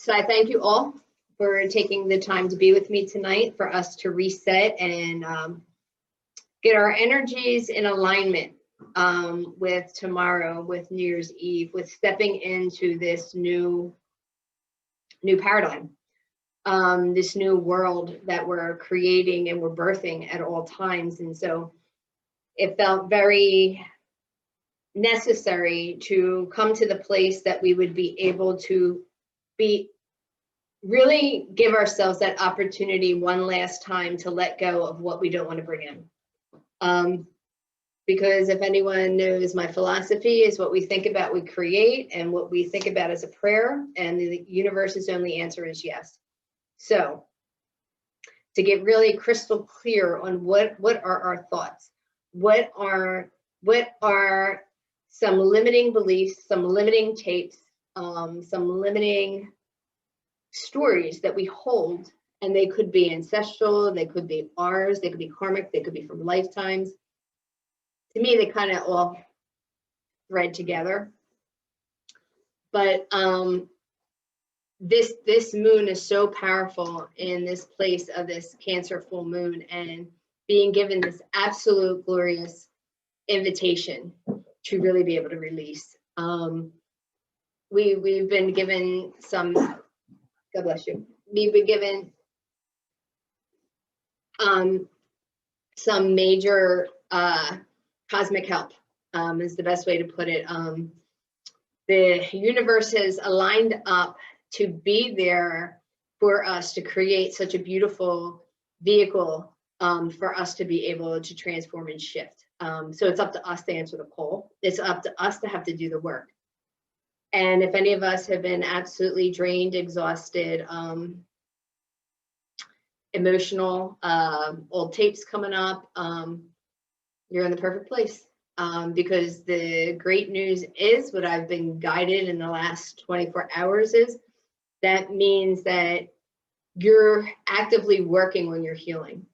So I thank you all for taking the time to be with me tonight, for us to reset and get our energies in alignment with tomorrow, with New Year's Eve, with stepping into this new paradigm, this new world that we're creating and we're birthing at all times. And so it felt very necessary to come to the place that we would be able to really give ourselves that opportunity one last time to let go of what we don't want to bring in. Because if anyone knows my philosophy is what we think about, we create, and what we think about is a prayer, and the universe's only answer is yes. So to get really crystal clear on what are our thoughts, what are some limiting beliefs, some limiting tapes, some limiting stories that we hold, and they could be ancestral, they could be ours, they could be karmic, they could be from lifetimes. To me, they kind of all thread together. But this moon is so powerful in this place of this Cancer full moon, and being given this absolute glorious invitation to really be able to release. We've been given some, God bless you, we've been given some major cosmic help, is the best way to put it. The universe has aligned up to be there for us to create such a beautiful vehicle for us to be able to transform and shift. So it's up to us to answer the call. It's up to us to have to do the work. And if any of us have been absolutely drained, exhausted, emotional, old tapes coming up, you're in the perfect place. Because the great news is, what I've been guided in the last 24 hours is, that means that you're actively working on your healing.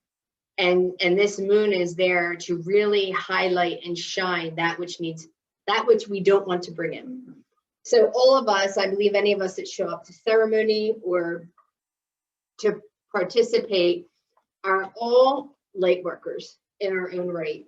And this moon is there to really highlight and shine that which we don't want to bring in. So all of us, I believe any of us that show up to ceremony or to participate, are all light workers in our own right.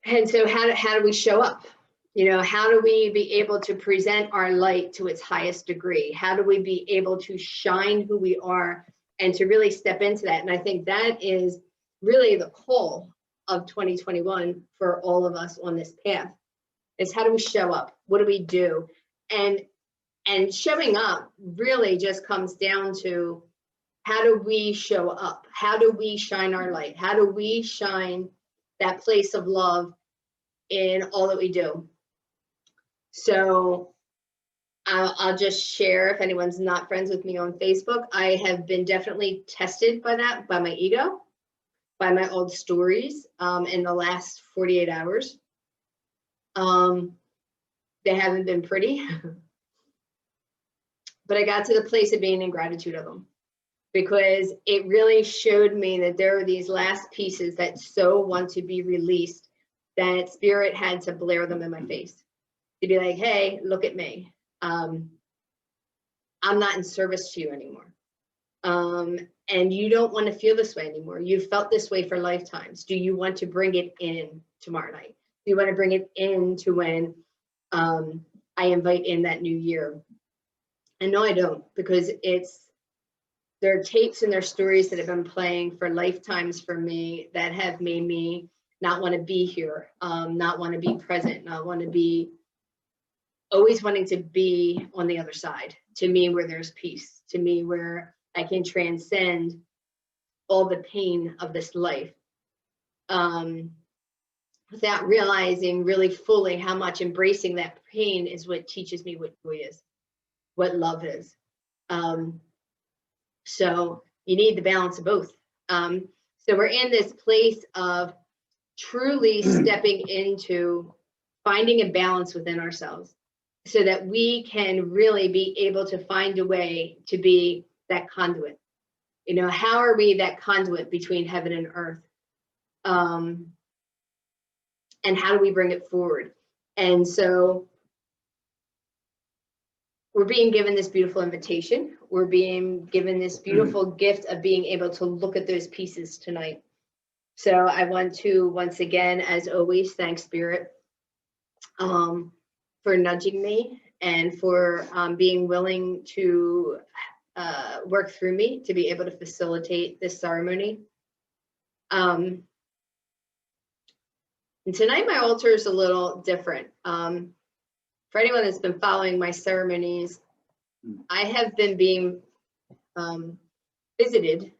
And so how do we show up? You know, how do we be able to present our light to its highest degree? How do we be able to shine who we are and to really step into that? And I think that is really the call of 2021 for all of us on this path, is how do we show up? What do we do? And showing up really just comes down to, how do we show up? How do we shine our light? How do we shine that place of love in all that we do? So I'll just share, if anyone's not friends with me on Facebook, I have been definitely tested by that, by my ego, by my old stories in the last 48 hours. They haven't been pretty, but I got to the place of being in gratitude of them, because it really showed me that there are these last pieces that so want to be released, that spirit had to blare them in my face to be like, hey, look at me. I'm not in service to you anymore. And you don't want to feel this way anymore. You've felt this way for lifetimes. Do you want to bring it in tomorrow night? Do you want to bring it into when I invite in that new year? And no, I don't, because there are tapes and there are stories that have been playing for lifetimes for me that have made me not want to be here, not want to be present, not want to be, always wanting to be on the other side, to me where there's peace, to me where I can transcend all the pain of this life, without realizing really fully how much embracing that pain is what teaches me what joy is, what love is. So you need the balance of both. So we're in this place of truly stepping into finding a balance within ourselves, so that we can really be able to find a way to be that conduit. You know, how are we that conduit between heaven and earth? And how do we bring it forward? And so we're being given this beautiful invitation. We're being given this beautiful gift of being able to look at those pieces tonight. So I want to, once again, as always, thank Spirit for nudging me and for being willing to work through me to be able to facilitate this ceremony. And tonight my altar is a little different. For anyone that's been following my ceremonies, I have been being visited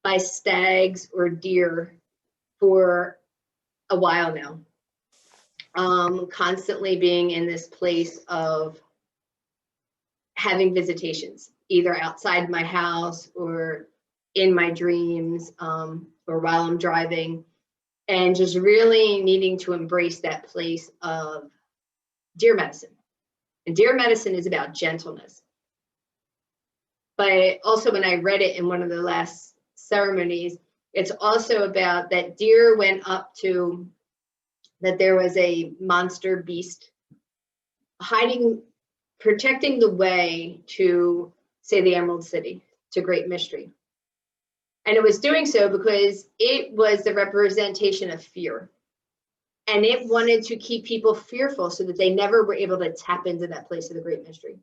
by stags or deer for a while now. Constantly being in this place of having visitations, either outside my house or in my dreams, or while I'm driving, and just really needing to embrace that place of deer medicine. And deer medicine is about gentleness. But also when I read it in one of the last ceremonies, it's also about that deer went up to, that there was a monster beast hiding, protecting the way to, say, the Emerald City, to Great Mystery. And it was doing so because it was the representation of fear. And it wanted to keep people fearful so that they never were able to tap into that place of the Great Mystery,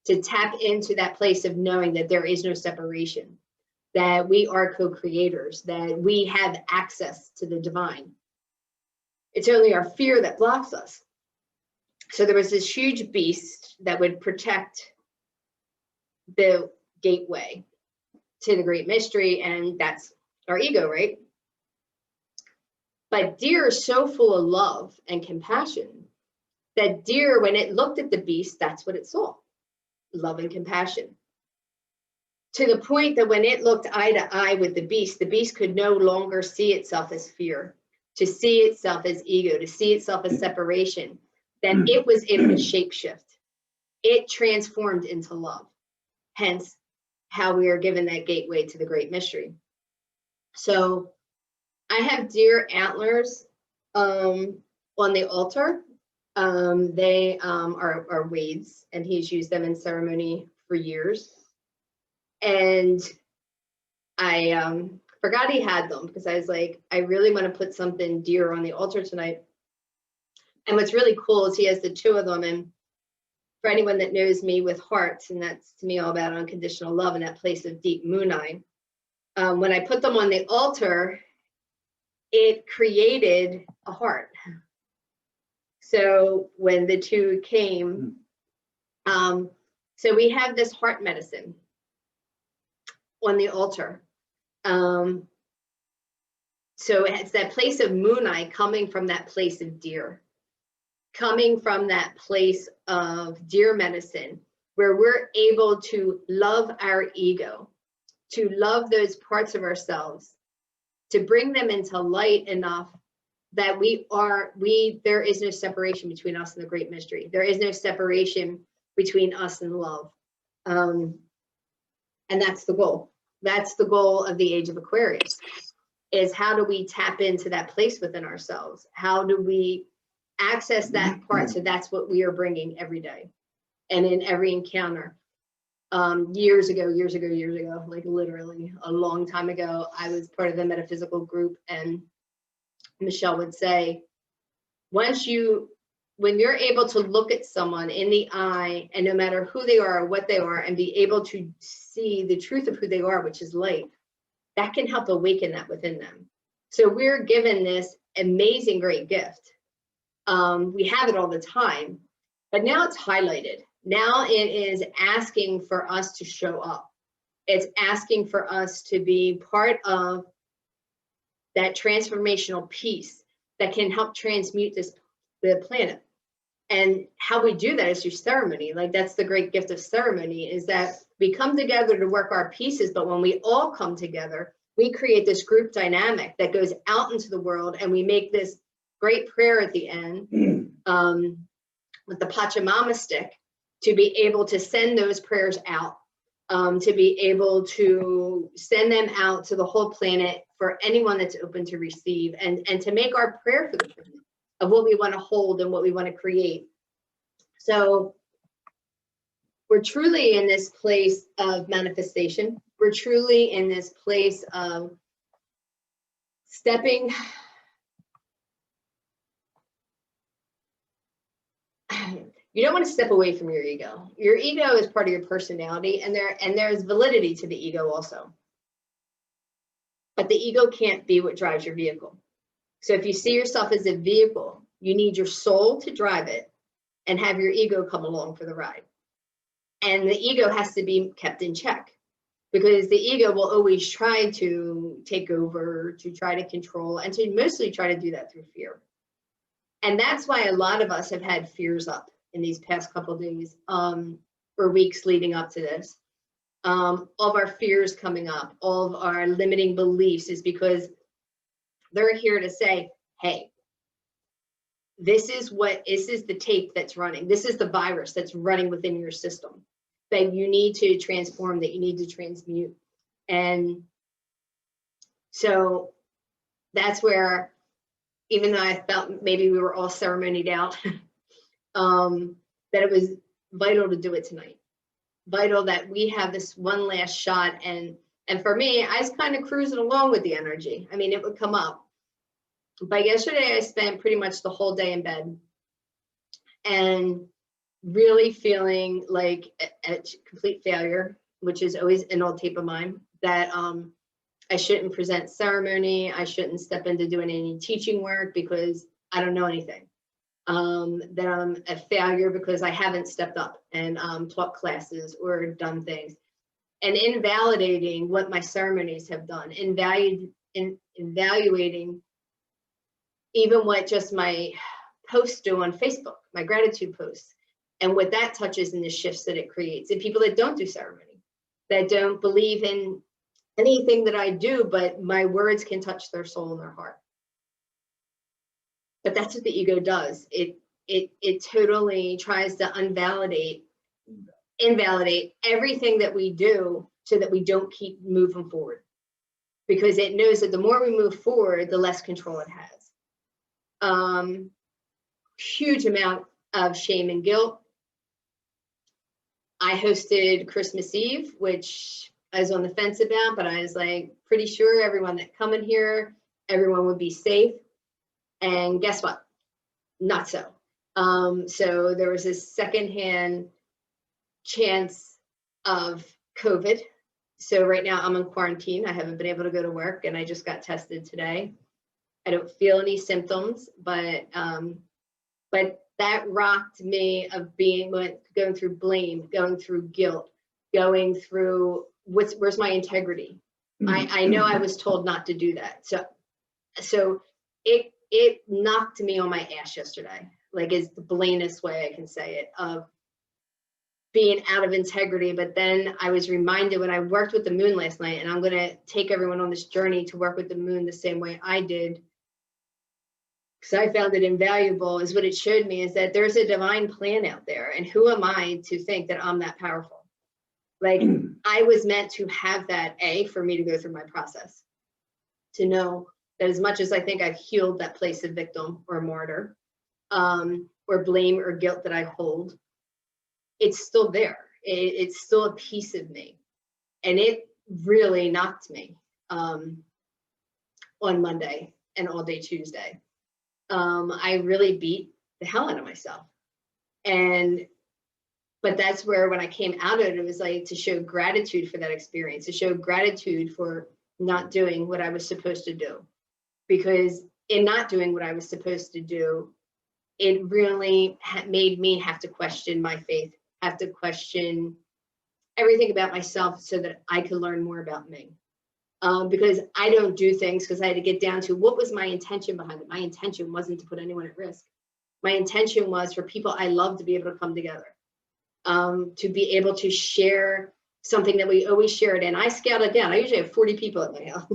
to tap into that place of knowing that there is no separation, that we are co-creators, that we have access to the divine. It's only our fear that blocks us. So there was this huge beast that would protect the gateway to the Great Mystery, and that's our ego, right? But deer is so full of love and compassion that deer, when it looked at the beast, that's what it saw, love and compassion. To the point that when it looked eye to eye with the beast could no longer see itself as fear, to see itself as ego, to see itself as separation, then it was able to shapeshift. It transformed into love. Hence, how we are given that gateway to the Great Mystery. So I have deer antlers on the altar. They are wades, and he's used them in ceremony for years. And I forgot he had them because I was like, I really want to put something deer on the altar tonight. And what's really cool is he has the two of them. And for anyone that knows me with hearts, and that's to me all about unconditional love and that place of deep moon eye, when I put them on the altar, it created a heart. So when the two came, so we have this heart medicine on the altar. So it's that place of moon eye coming from that place of deer, coming from that place of deer medicine, where we're able to love our ego, to love those parts of ourselves, to bring them into light enough that there is no separation between us and the Great Mystery. There is no separation between us and love. And that's the goal. That's the goal of the age of Aquarius, is how do we tap into that place within ourselves? How do we access that part? So that's what we are bringing every day and in every encounter. Years ago, like literally a long time ago, I was part of the metaphysical group, and Michelle would say, when you're able to look at someone in the eye, and no matter who they are or what they are, and be able to see the truth of who they are, which is light, that can help awaken that within them. So we're given this amazing, great gift. We have it all the time, but now it's highlighted. Now it is asking for us to show up. It's asking for us to be part of that transformational piece that can help transmute the planet. And how we do that is through ceremony. Like, that's the great gift of ceremony, is that we come together to work our pieces, but when we all come together, we create this group dynamic that goes out into the world, and we make this great prayer at the end with the Pachamama stick to be able to send those prayers out, to be able to send them out to the whole planet for anyone that's open to receive, and to make our prayer for the planet of what we want to hold and what we want to create. So we're truly in this place of manifestation. We're truly in this place of stepping. You don't want to step away from your ego. Your ego is part of your personality, and there's validity to the ego also. But the ego can't be what drives your vehicle. So if you see yourself as a vehicle, you need your soul to drive it and have your ego come along for the ride. And the ego has to be kept in check, because the ego will always try to take over, to try to control, and to mostly try to do that through fear. And that's why a lot of us have had fears up in these past couple of days, or weeks leading up to this. All of our fears coming up, all of our limiting beliefs, is because they're here to say, hey, this is the tape that's running. This is the virus that's running within your system that you need to transform, that you need to transmute. And so that's where, even though I felt maybe we were all ceremonied out, that it was vital to do it tonight. Vital that we have this one last shot. And for me, I was kind of cruising along with the energy. I mean, it would come up. But yesterday I spent pretty much the whole day in bed and really feeling like a complete failure, which is always an old tape of mine, that I shouldn't present ceremony. I shouldn't step into doing any teaching work because I don't know anything. That I'm a failure because I haven't stepped up and taught classes or done things, and invalidating what my ceremonies have done, evaluating even what just my posts do on Facebook, my gratitude posts, and what that touches and the shifts that it creates in people that don't do ceremony, that don't believe in anything that I do, but my words can touch their soul and their heart. But that's what the ego does. It totally tries to invalidate everything that we do so that we don't keep moving forward, because it knows that the more we move forward, the less control it has. Huge amount of shame and guilt. I hosted Christmas Eve, which I was on the fence about, but I was like pretty sure everyone that come in here, everyone would be safe. And guess what? Not so. So there was this secondhand chance of COVID. So right now I'm in quarantine. I haven't been able to go to work, and I just got tested today. I don't feel any symptoms, but that rocked me of going through blame, going through guilt, going through where's my integrity? I know I was told not to do that. So it knocked me on my ass yesterday, like is the blamest way I can say it, of being out of integrity. But then I was reminded when I worked with the moon last night, and I'm going to take everyone on this journey to work with the moon the same way I did, because I found it invaluable, is what it showed me is that there's a divine plan out there. And who am I to think that I'm that powerful? Like I was meant to have that, for me to go through my process, to know that as much as I think I've healed that place of victim or martyr, or blame or guilt that I hold, it's still there. It's still a piece of me. And it really knocked me on Monday and all day Tuesday. I really beat the hell out of myself. But that's where, when I came out of it, it was like to show gratitude for that experience, to show gratitude for not doing what I was supposed to do. Because in not doing what I was supposed to do, it really made me have to question my faith, have to question everything about myself so that I could learn more about me. Because I don't do things because I had to get down to what was my intention behind it. My intention wasn't to put anyone at risk. My intention was for people I love to be able to come together, to be able to share something that we always shared. And I scaled it down. I usually have 40 people at my house.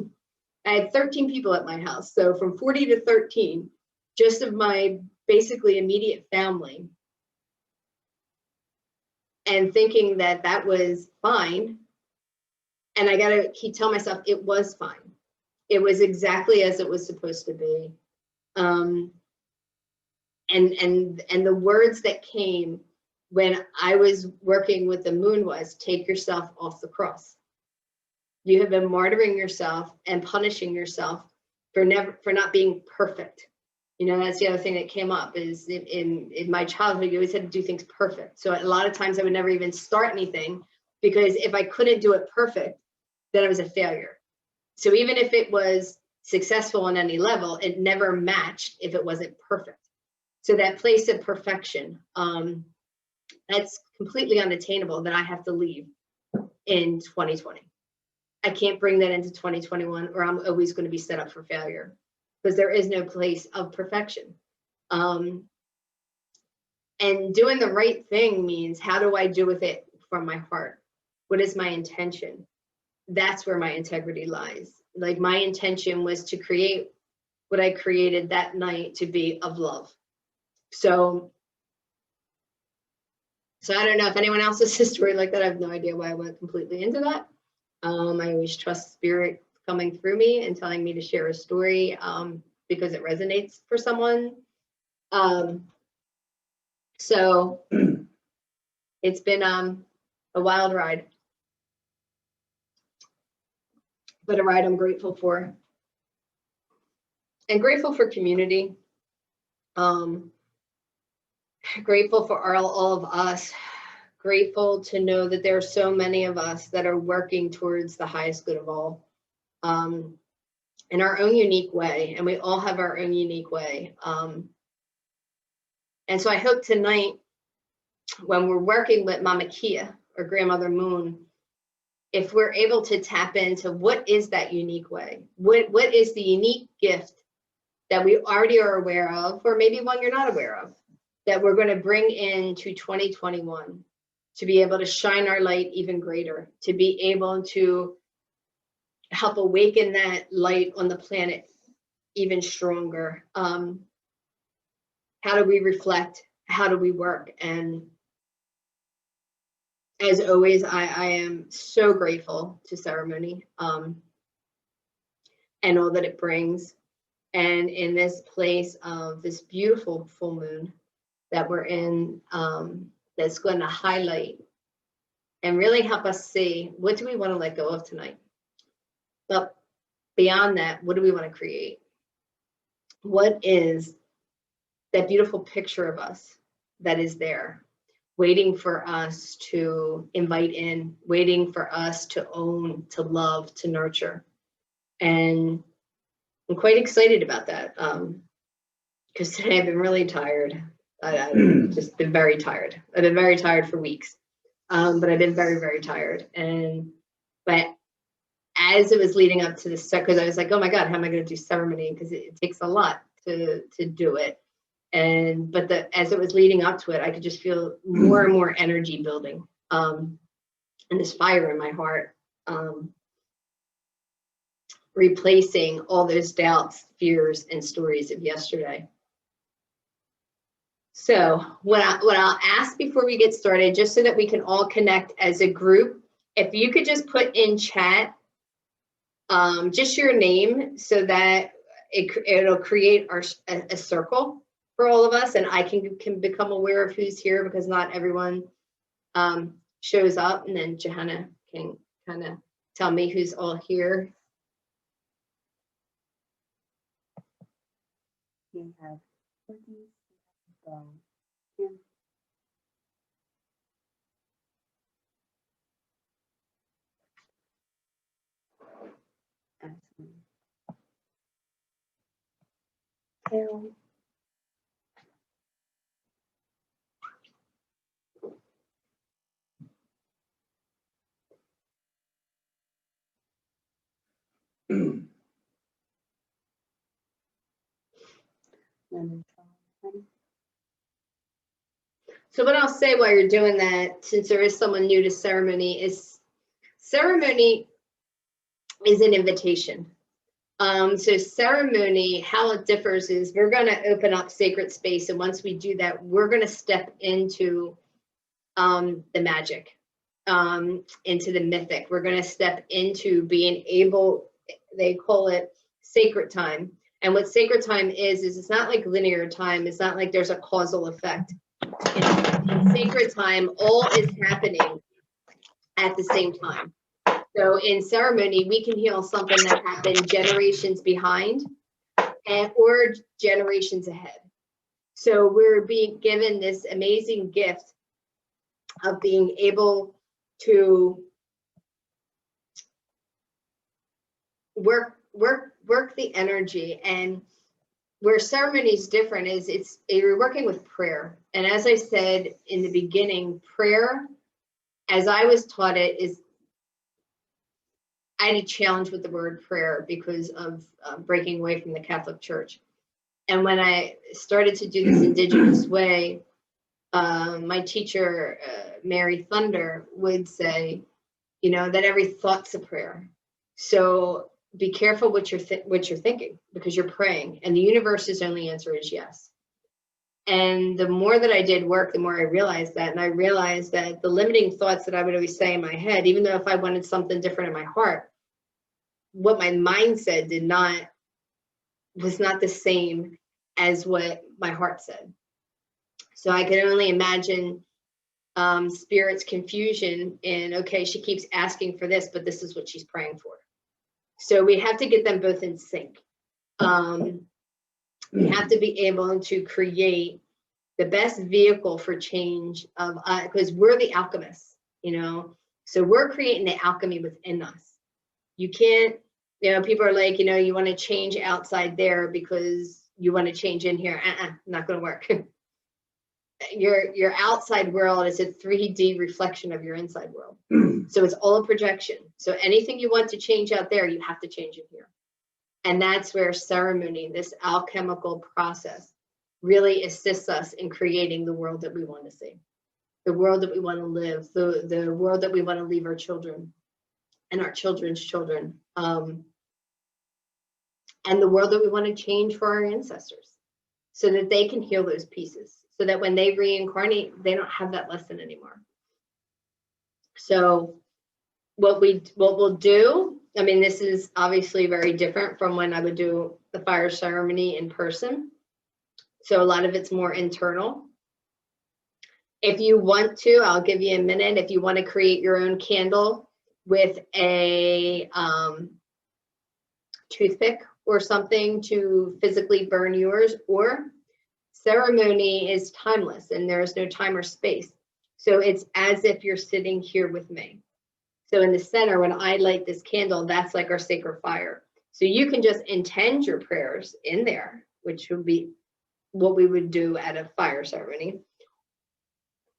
I had 13 people at my house. So from 40 to 13, just of my basically immediate family, and thinking that that was fine. And I got to keep telling myself it was fine. It was exactly as it was supposed to be. And the words that came when I was working with the moon was, take yourself off the cross. You have been martyring yourself and punishing yourself for not being perfect. You know, that's the other thing that came up is in my childhood, you always had to do things perfect. So a lot of times I would never even start anything, because if I couldn't do it perfect, then I was a failure. So even if it was successful on any level, it never matched if it wasn't perfect. So that place of perfection, that's completely unattainable, that I have to leave in 2020. I can't bring that into 2021, or I'm always going to be set up for failure, because there is no place of perfection. And doing the right thing means, how do I do with it from my heart? What is my intention? That's where my integrity lies. Like, my intention was to create what I created that night to be of love. So I don't know if anyone else has a story like that. I have no idea why I went completely into that. I always trust spirit coming through me and telling me to share a story, because it resonates for someone. So it's been a wild ride, but a ride I'm grateful for, and grateful for community. Grateful for all of us. Grateful to know that there are so many of us that are working towards the highest good of all, in our own unique way, and we all have our own unique way. And so I hope tonight, when we're working with Mama Kia or Grandmother Moon, if we're able to tap into what is that unique way, what is the unique gift that we already are aware of, or maybe one you're not aware of, that we're going to bring into 2021 to be able to shine our light even greater, to be able to help awaken that light on the planet even stronger. How do we reflect? How do we work? And as always, I am so grateful to ceremony, and all that it brings. And in this place of this beautiful full moon that we're in, that's going to highlight and really help us see, what do we want to let go of tonight? But beyond that, what do we want to create? What is that beautiful picture of us that is there, waiting for us to invite in, waiting for us to own, to love, to nurture? And I'm quite excited about that, because today I've been really tired. I've just been very tired. I've been very tired for weeks, but I've been very, very tired. But as it was leading up to this, because I was like, oh my God, how am I going to do ceremony? Because it takes a lot to do it. But as it was leading up to it, I could just feel more and more energy building, and this fire in my heart, replacing all those doubts, fears, and stories of yesterday. So what I'll ask before we get started, just so that we can all connect as a group, if you could just put in chat just your name, so that it'll create a circle for all of us, and I can become aware of who's here, because not everyone shows up, and then Johanna can kind of tell me who's all here. We have Carol. So what I'll say while you're doing that, since there is someone new to ceremony, is ceremony is an invitation. So ceremony, how it differs is, we're going to open up sacred space, and once we do that, we're going to step into the magic, into the mythic. We're going to step into being able, they call it sacred time. And what sacred time is it's not like linear time. It's not like there's a causal effect. In sacred time, all is happening at the same time. So in ceremony, we can heal something that happened generations behind or generations ahead. So we're being given this amazing gift of being able to work the energy. And where ceremony is different is you're working with prayer. And as I said in the beginning, prayer, as I was taught it, is I had a challenge with the word prayer because of breaking away from the Catholic Church. And when I started to do this indigenous way, my teacher, Mary Thunder, would say, you know, that every thought's a prayer. So be careful what you're thinking, because you're praying, and the universe's only answer is yes. And the more that I did work, the more I realized that. And I realized that the limiting thoughts that I would always say in my head, even though if I wanted something different in my heart, what my mind said was not the same as what my heart said. So I could only imagine Spirit's confusion in, okay, she keeps asking for this, but this is what she's praying for. So we have to get them both in sync. We have to be able to create the best vehicle for change of, because we're the alchemists, you know, so we're creating the alchemy within us. You can't, you know, people are like, you know, you want to change outside there because you want to change in here. Not going to work. Your outside world is a 3D reflection of your inside world. So it's all a projection. So anything you want to change out there, you have to change in here. And that's where ceremony, this alchemical process, really assists us in creating the world that we want to see, the world that we want to live, the world that we want to leave our children and our children's children, and the world that we want to change for our ancestors, so that they can heal those pieces, so that when they reincarnate, they don't have that lesson anymore. So what we'll do, I mean, this is obviously very different from when I would do the fire ceremony in person. So a lot of it's more internal. If you want to, I'll give you a minute. If you want to create your own candle with a toothpick or something to physically burn yours, or ceremony is timeless and there is no time or space. So it's as if you're sitting here with me. So in the center, when I light this candle, that's like our sacred fire. So you can just intend your prayers in there, which would be what we would do at a fire ceremony.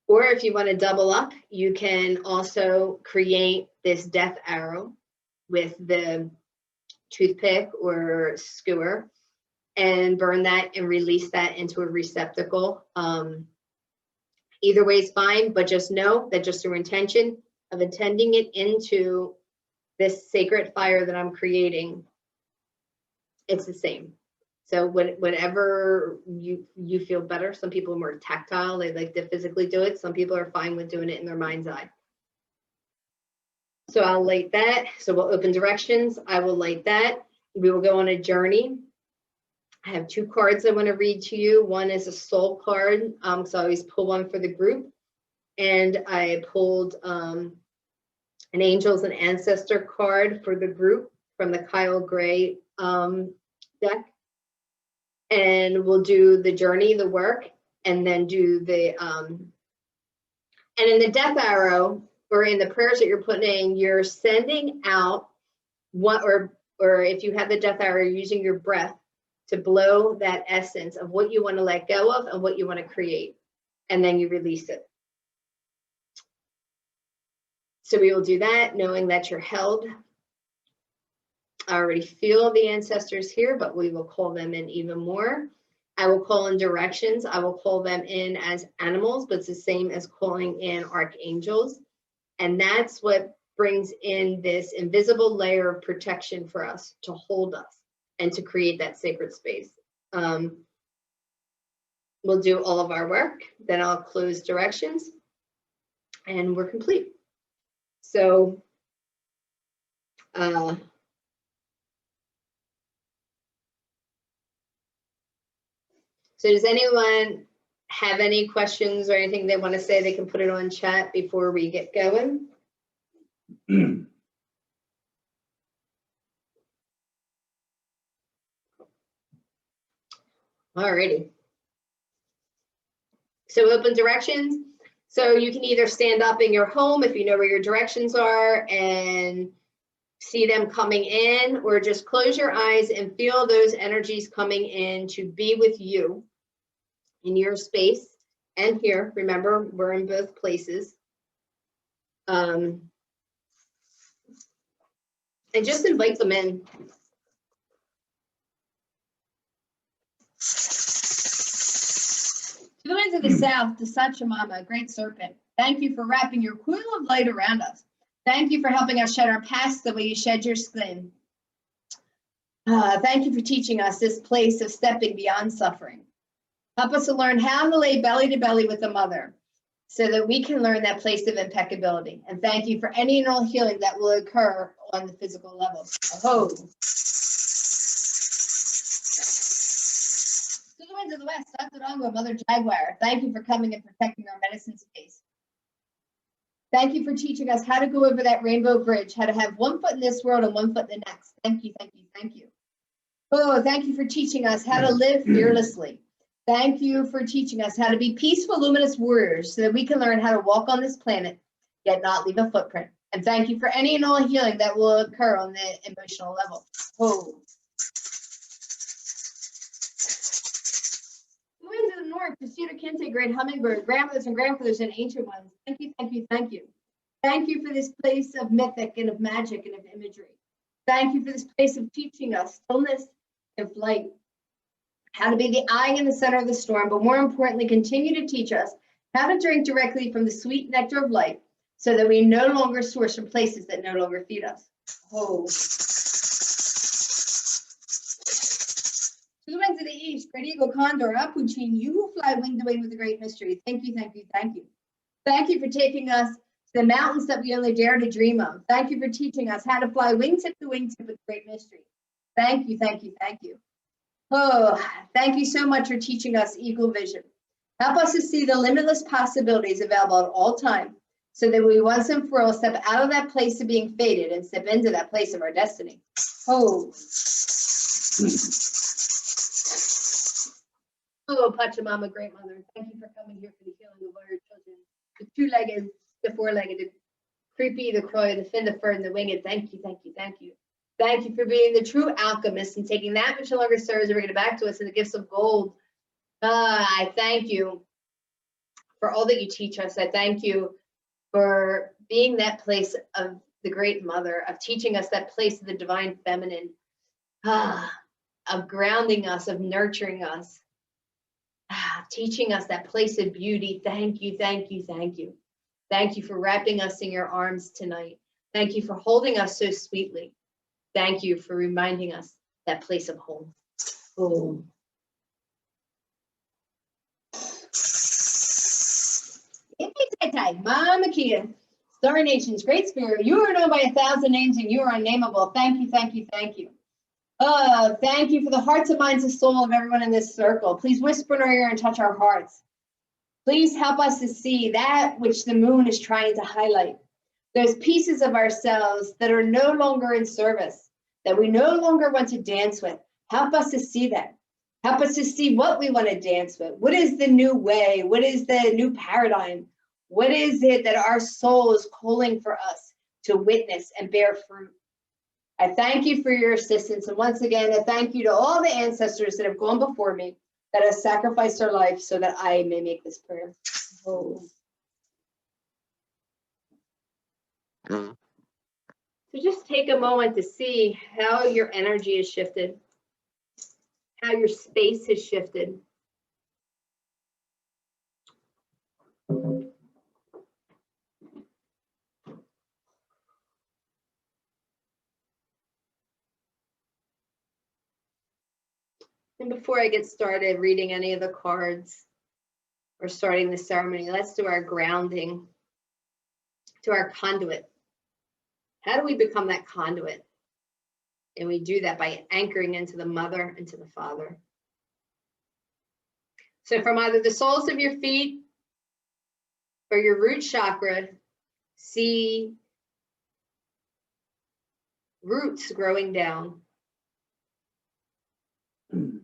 Or if you want to double up, you can also create this death arrow with the toothpick or skewer and burn that and release that into a receptacle. Either way is fine, but just know that just your intention of intending it into this sacred fire that I'm creating, it's the same. So whatever you feel better. Some people are more tactile, they like to physically do it. Some people are fine with doing it in their mind's eye. So I'll light that. So we'll open directions. I will light that. We will go on a journey. I have two cards I want to read to you. One is a soul card. So I always pull one for the group. And I pulled an Angels and Ancestor card for the group from the Kyle Gray deck. And we'll do the journey, the work, and then do the, and in the death arrow, or in the prayers that you're putting in, you're sending out what, or if you have the death arrow, you're using your breath to blow that essence of what you want to let go of and what you want to create, and then you release it. So we will do that, knowing that you're held. I already feel the ancestors here, but we will call them in even more. I will call in directions. I will call them in as animals, but it's the same as calling in archangels. And that's what brings in this invisible layer of protection for us to hold us and to create that sacred space. We'll do all of our work, then I'll close directions, and we're complete. So, so does anyone have any questions or anything they want to say, they can put it on chat before we get going. Alrighty. So open directions. So you can either stand up in your home if you know where your directions are and see them coming in, or just close your eyes and feel those energies coming in to be with you in your space and here. Remember, we're in both places. And just invite them in. To the winds of the south, the Sachamama, great serpent, thank you for wrapping your coil of light around us. Thank you for helping us shed our past the way you shed your skin. Thank you for teaching us this place of stepping beyond suffering. Help us to learn how to lay belly to belly with the mother so that we can learn that place of impeccability. And thank you for any and all healing that will occur on the physical level. Oh. To the winds of the west, Saturango, Mother Jaguar, thank you for coming and protecting our medicine space. Thank you for teaching us how to go over that rainbow bridge, how to have one foot in this world and one foot in the next. Thank you, thank you, thank you. Oh, thank you for teaching us how to live fearlessly. Thank you for teaching us how to be peaceful, luminous warriors so that we can learn how to walk on this planet, yet not leave a footprint. And thank you for any and all healing that will occur on the emotional level. Oh. The winds of the north, Pursuit Kente, great hummingbird, grandmothers and grandfathers and ancient ones. Thank you, thank you, thank you. Thank you for this place of mythic and of magic and of imagery. Thank you for this place of teaching us stillness and flight. How to be the eye in the center of the storm, but more importantly, continue to teach us how to drink directly from the sweet nectar of life so that we no longer source from places that no longer feed us. Oh. To the winds of the east, great eagle, condor, Apuchin, you who fly winged away with the great mystery. Thank you, thank you, thank you. Thank you for taking us to the mountains that we only dare to dream of. Thank you for teaching us how to fly wingtip to wingtip with great mystery. Thank you, thank you, thank you. Oh, thank you so much for teaching us eagle vision. Help us to see the limitless possibilities available at all time so that we once and for all step out of that place of being fated and step into that place of our destiny. Oh. Oh, Pachamama, great mother, thank you for coming here for the healing of all your children. The two-legged, the four-legged, the creepy, the croy, the fin, the fern, the winged. Thank you, thank you, thank you. Thank you for being the true alchemist and taking that which no longer serves and bringing it back to us in the gifts of gold. I thank you for all that you teach us. I thank you for being that place of the great mother, of teaching us that place of the divine feminine, of grounding us, of nurturing us, teaching us that place of beauty. Thank you, thank you, thank you. Thank you for wrapping us in your arms tonight. Thank you for holding us so sweetly. Thank you for reminding us that place of home. Oh. Mama Kia, Star Nations, Great Spirit, you are known by 1,000 names and you are unnameable. Thank you, thank you, thank you. Thank you for the hearts and minds and soul of everyone in this circle. Please whisper in our ear and touch our hearts. Please help us to see that which the moon is trying to highlight. Those pieces of ourselves that are no longer in service, that we no longer want to dance with. Help us to see that. Help us to see what we want to dance with. What is the new way? What is the new paradigm? What is it that our soul is calling for us to witness and bear fruit? I thank you for your assistance. And once again, I thank you to all the ancestors that have gone before me, that have sacrificed their life so that I may make this prayer. Oh. So just take a moment to see how your energy has shifted, how your space has shifted. And before I get started reading any of the cards or starting the ceremony, let's do our grounding to our conduit. How do we become that conduit? And we do that by anchoring into the mother and to the father. So from either the soles of your feet or your root chakra, see roots growing down. And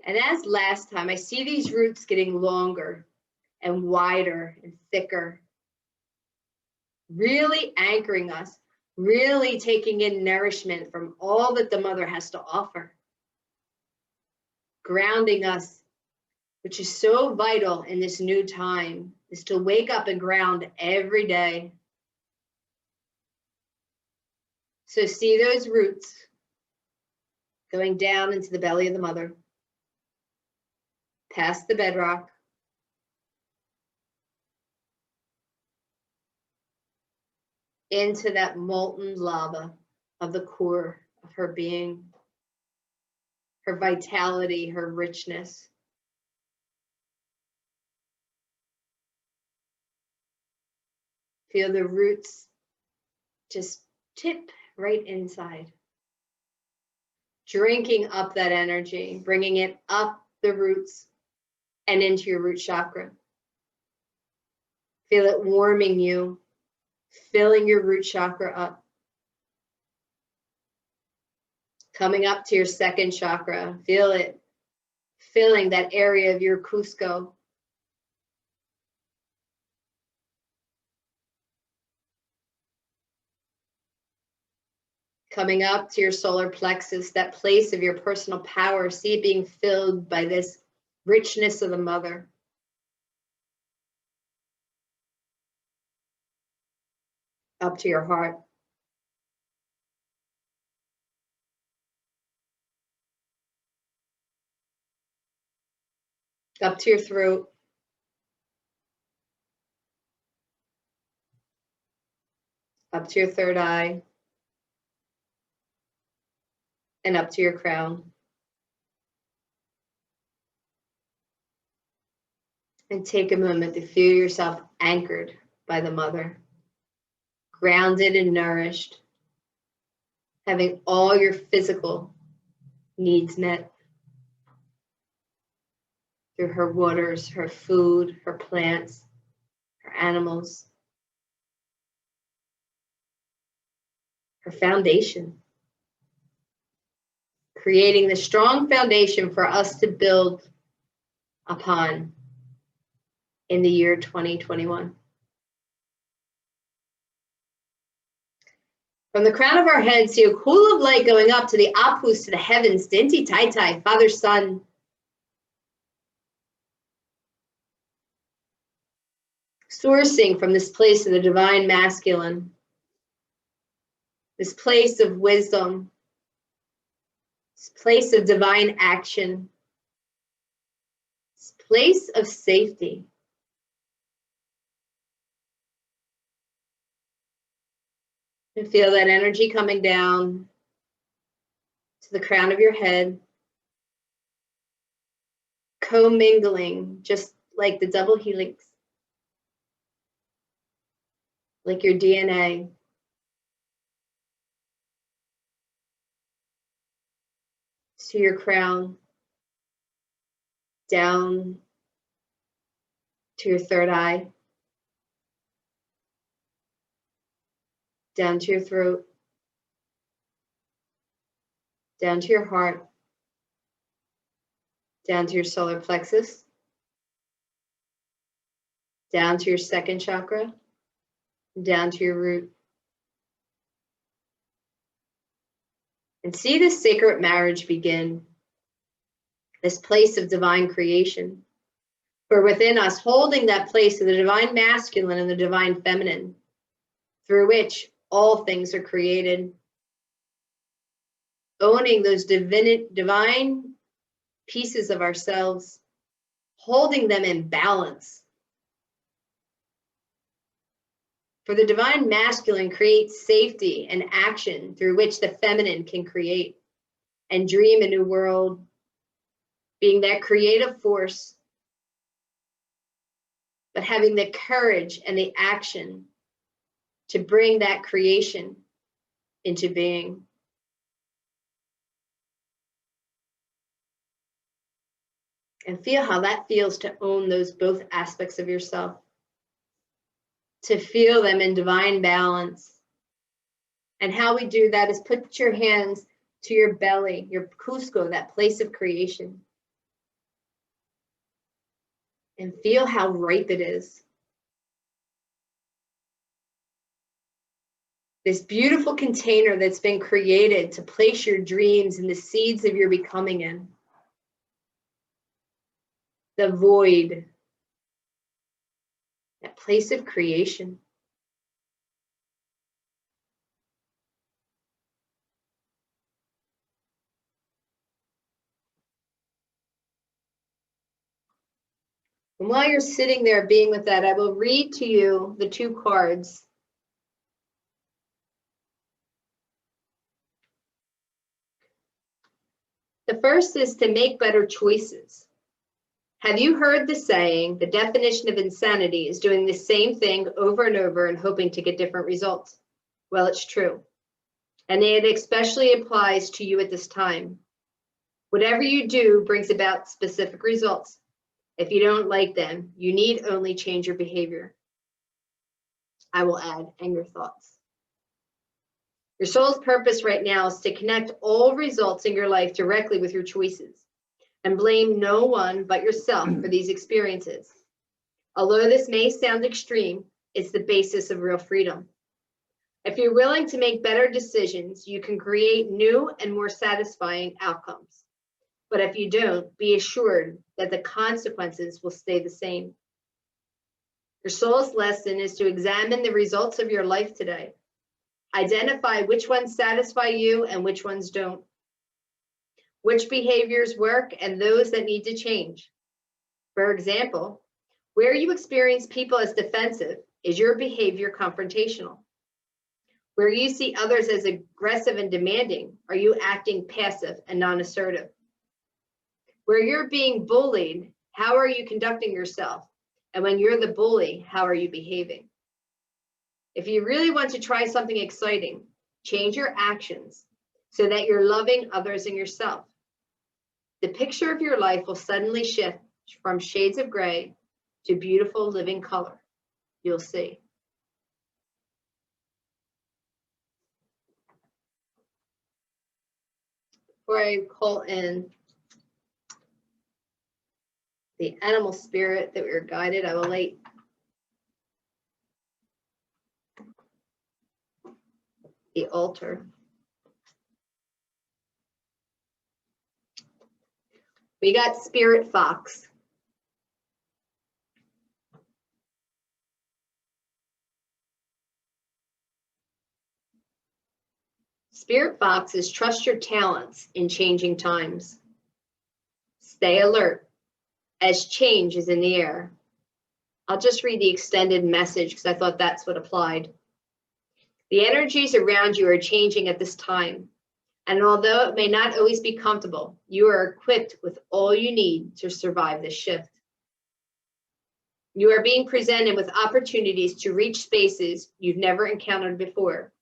as last time, I see these roots getting longer and wider and thicker, really anchoring us, really taking in nourishment from all that the mother has to offer, grounding us, which is so vital in this new time, is to wake up and ground every day. So see those roots going down into the belly of the mother, past the bedrock, into that molten lava of the core of her being, her vitality, her richness. Feel the roots just tip right inside, drinking up that energy, bringing it up the roots and into your root chakra. Feel it warming you, filling your root chakra up. Coming up to your second chakra, feel it filling that area of your Cusco. Coming up to your solar plexus, that place of your personal power, see it being filled by this richness of the mother. Up to your heart. Up to your throat. Up to your third eye. And up to your crown. And take a moment to feel yourself anchored by the mother, grounded and nourished, having all your physical needs met through her waters, her food, her plants, her animals, her foundation, creating the strong foundation for us to build upon in the year 2021. From the crown of our head, see a cool of light going up to the Apus, to the heavens, to Inti Tai Tai, Father, Son. Sourcing from this place of the divine masculine, this place of wisdom, this place of divine action, this place of safety. And feel that energy coming down to the crown of your head, commingling, just like the double helix, like your DNA. To your crown, down to your third eye, down to your throat, down to your heart, down to your solar plexus, down to your second chakra, down to your root. And see this sacred marriage begin, this place of divine creation. For within us, holding that place of the divine masculine and the divine feminine, through which all things are created, owning those divine pieces of ourselves, holding them in balance. For the divine masculine creates safety and action through which the feminine can create and dream a new world, being that creative force, but having the courage and the action to bring that creation into being. And feel how that feels to own those both aspects of yourself, to feel them in divine balance. And how we do that is put your hands to your belly, your Cusco, that place of creation. And feel how ripe it is. This beautiful container that's been created to place your dreams and the seeds of your becoming in. The void, that place of creation. And while you're sitting there being with that, I will read to you the two cards. The first is to make better choices. Have you heard the saying, the definition of insanity is doing the same thing over and over and hoping to get different results? Well, it's true. And it especially applies to you at this time. Whatever you do brings about specific results. If you don't like them, you need only change your behavior. I will add, and your thoughts. Your soul's purpose right now is to connect all results in your life directly with your choices and blame no one but yourself for these experiences. Although this may sound extreme, it's the basis of real freedom. If you're willing to make better decisions, you can create new and more satisfying outcomes. But if you don't, be assured that the consequences will stay the same. Your soul's lesson is to examine the results of your life today. Identify which ones satisfy you and which ones don't. Which behaviors work and those that need to change. For example, where you experience people as defensive, is your behavior confrontational? Where you see others as aggressive and demanding, are you acting passive and non-assertive? Where you're being bullied, how are you conducting yourself? And when you're the bully, how are you behaving? If you really want to try something exciting, change your actions so that you're loving others and yourself. The picture of your life will suddenly shift from shades of gray to beautiful living color. You'll see. Before I call in the animal spirit that we were guided, I will light the altar. We got Spirit Fox. Spirit Fox is trust your talents in changing times. Stay alert as change is in the air. I'll just read the extended message because I thought that's what applied. The energies around you are changing at this time. And although it may not always be comfortable, you are equipped with all you need to survive this shift. You are being presented with opportunities to reach spaces you've never encountered before.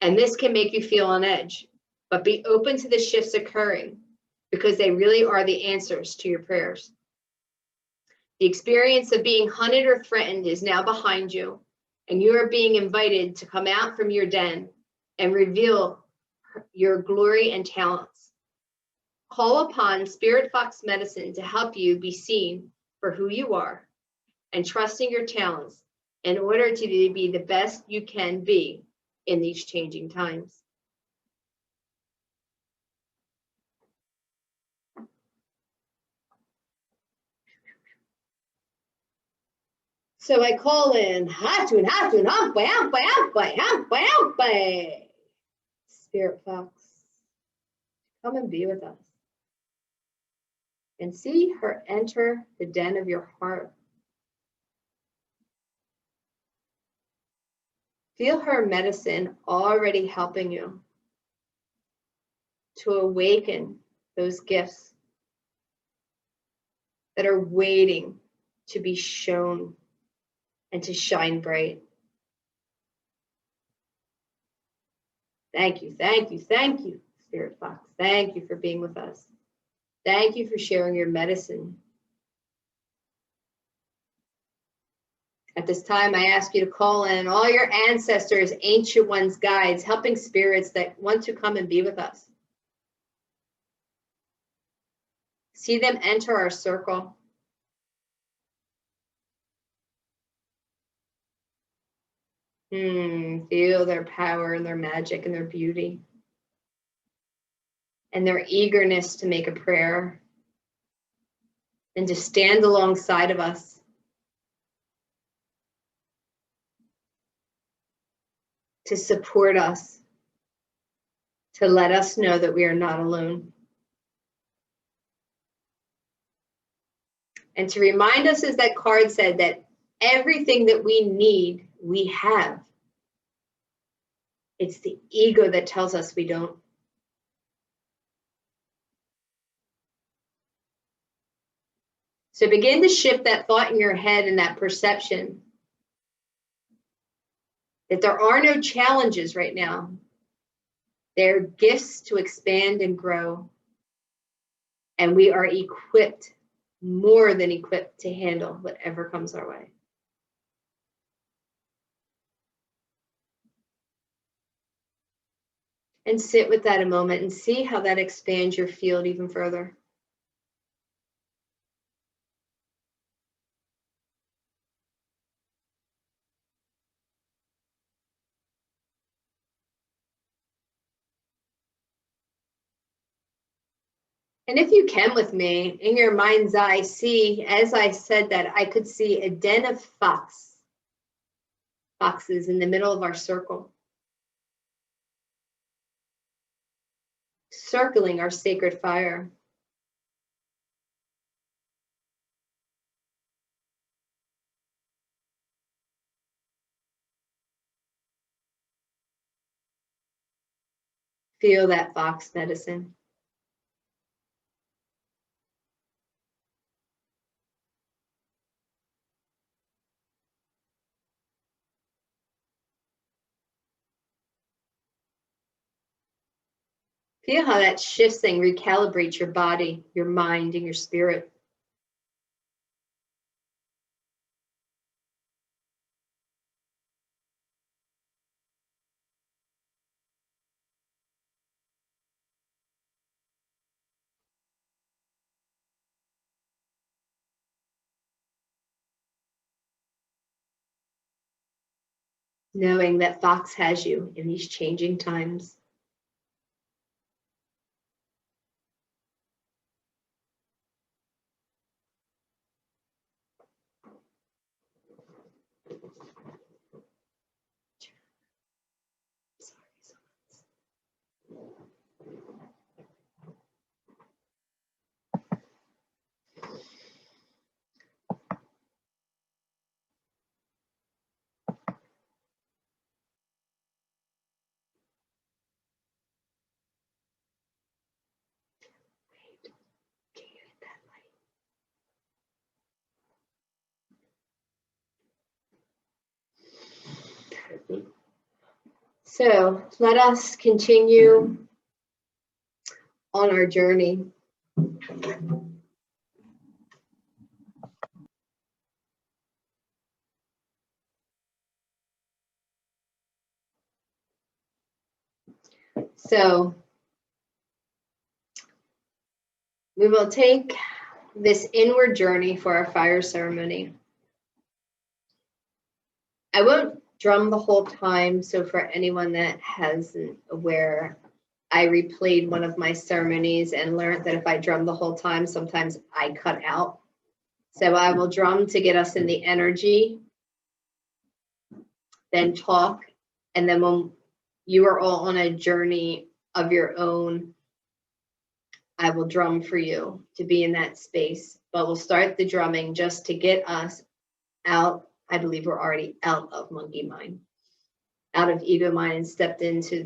And this can make you feel on edge, but be open to the shifts occurring because they really are the answers to your prayers. The experience of being hunted or threatened is now behind you, and you are being invited to come out from your den and reveal your glory and talents. Call upon Spirit Fox Medicine to help you be seen for who you are and trusting your talents in order to be the best you can be in these changing times. So I call in Hatun, Hatun, Hampay, Hampay, Hampay, Hampay, Hampay. Spirit Fox, come and be with us. And see her enter the den of your heart. Feel her medicine already helping you to awaken those gifts that are waiting to be shown and to shine bright. Thank you, thank you, thank you, Spirit Fox. Thank you for being with us. Thank you for sharing your medicine. At this time, I ask you to call in all your ancestors, ancient ones, guides, helping spirits that want to come and be with us. See them enter our circle. Feel their power and their magic and their beauty. And their eagerness to make a prayer and to stand alongside of us. To support us. To let us know that we are not alone. And to remind us, as that card said, that everything that we need, we have. It's the ego that tells us we don't. So begin to shift that thought in your head and that perception that there are no challenges right now. They're gifts to expand and grow. And we are equipped, more than equipped, to handle whatever comes our way. And sit with that a moment and see how that expands your field even further. And if you can with me, in your mind's eye, see, as I said that, I could see a den of foxes in the middle of our circle, circling our sacred fire. Feel that fox medicine. Feel how that shifts and recalibrates your body, your mind, and your spirit. Knowing that Fox has you in these changing times. So let us continue on our journey. So we will take this inward journey for our fire ceremony. I won't drum the whole time, so for anyone that hasn't aware, I replayed one of my ceremonies and learned that if I drum the whole time, sometimes I cut out. So I will drum to get us in the energy, then talk, and then when you are all on a journey of your own, I will drum for you to be in that space. But we'll start the drumming just to get us out. I believe we're already out of monkey mind, out of ego mind, and stepped into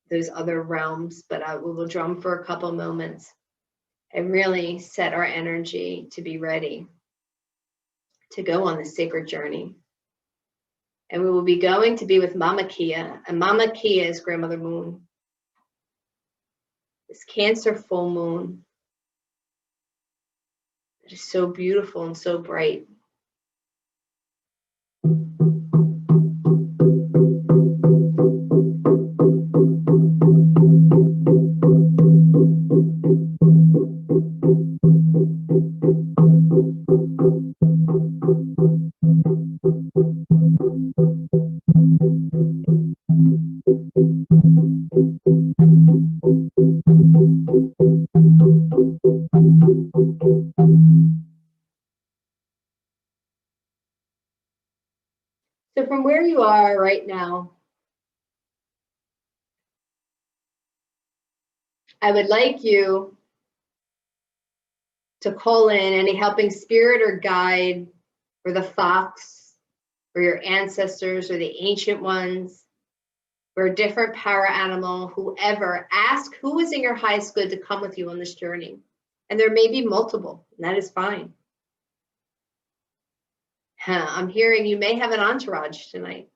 those other realms. But we will drum for a couple moments and really set our energy to be ready to go on this sacred journey. And we will be going to be with Mama Kia, and Mama Kia is Grandmother Moon. This Cancer full moon It is so beautiful and so bright. So from where you are right now, I would like you to call in any helping spirit or guide, or the fox, or your ancestors, or the ancient ones, or a different power animal, whoever. Ask who is in your highest good to come with you on this journey. And there may be multiple, and that is fine. I'm hearing you may have an entourage tonight.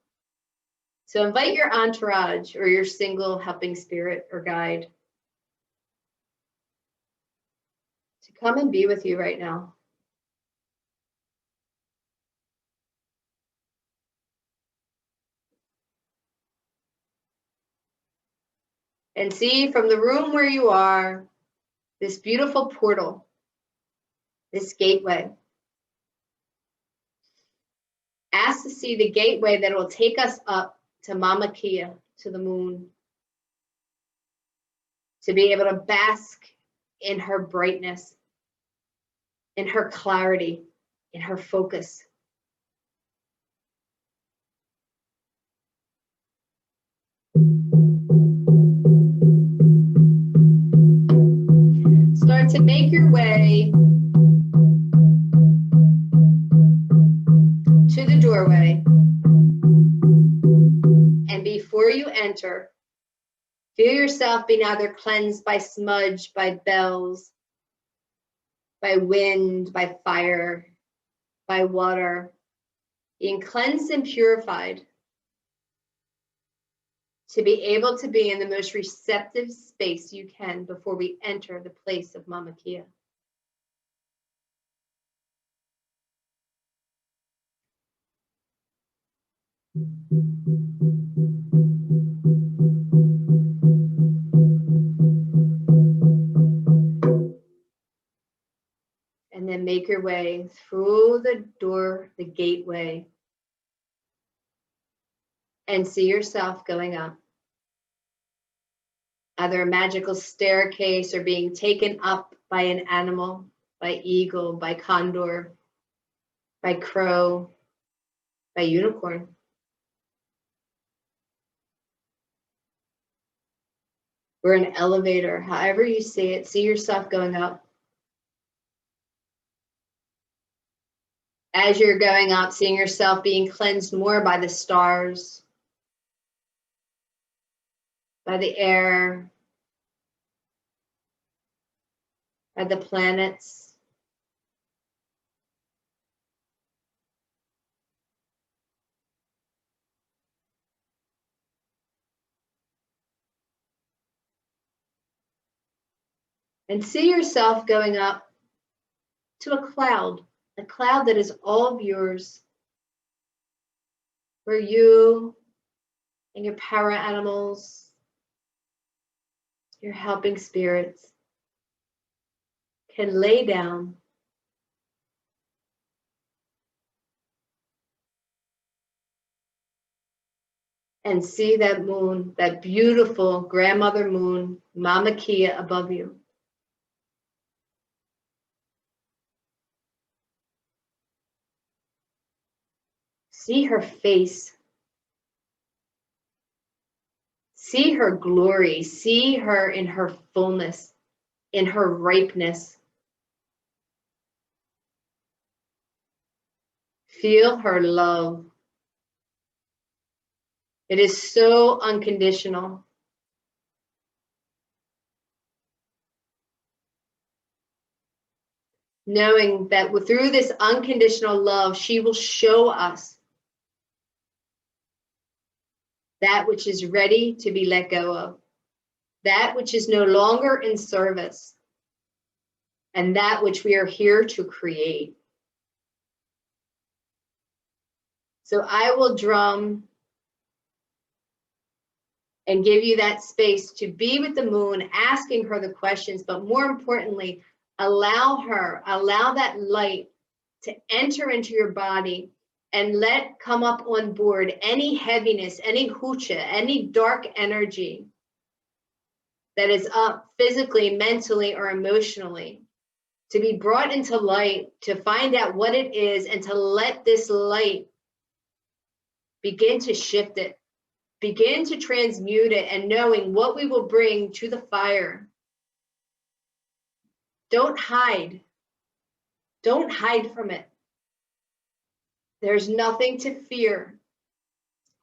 So invite your entourage or your single helping spirit or guide to come and be with you right now. And see from the room where you are, this beautiful portal, this gateway. Ask to see the gateway that will take us up to Mama Kia, to the moon, to be able to bask in her brightness, in her clarity, in her focus. Start to make your way to the doorway. And before you enter, feel yourself being either cleansed by smudge, by bells, by wind, by fire, by water, being cleansed and purified to be able to be in the most receptive space you can before we enter the place of Mama Kia. And then make your way through the door, the gateway, and see yourself going up. Either a magical staircase or being taken up by an animal, by eagle, by condor, by crow, by unicorn. Or an elevator, however you see it, see yourself going up. As you're going up, seeing yourself being cleansed more by the stars, by the air, by the planets. And see yourself going up to a cloud that is all of yours, where you and your power animals, your helping spirits, can lay down and see that moon, that beautiful grandmother moon, Mama Kia, above you. See her face. See her glory. See her in her fullness, in her ripeness. Feel her love. It is so unconditional. Knowing that through this unconditional love, she will show us that which is ready to be let go of, that which is no longer in service. and that which we are here to create. So I will drum and give you that space to be with the moon, asking her the questions, but more importantly, allow that light to enter into your body and let come up on board any heaviness, any hucha, any dark energy that is up physically, mentally, or emotionally, to be brought into light, to find out what it is, and to let this light begin to shift it, begin to transmute it, and knowing what we will bring to the fire. Don't hide. Don't hide from it. There's nothing to fear.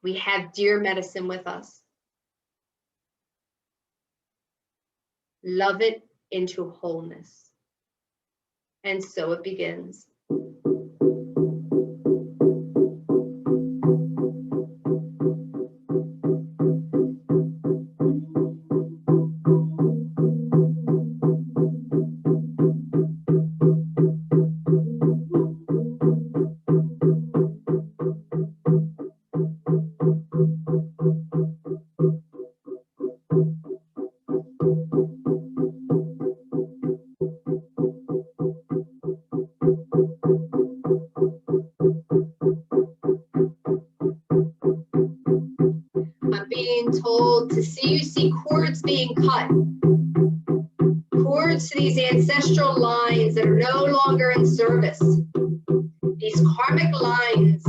We have dear medicine with us. Love it into wholeness. And so it begins. I'm being told to see cords being cut. Cords to these ancestral lines that are no longer in service. These karmic lines.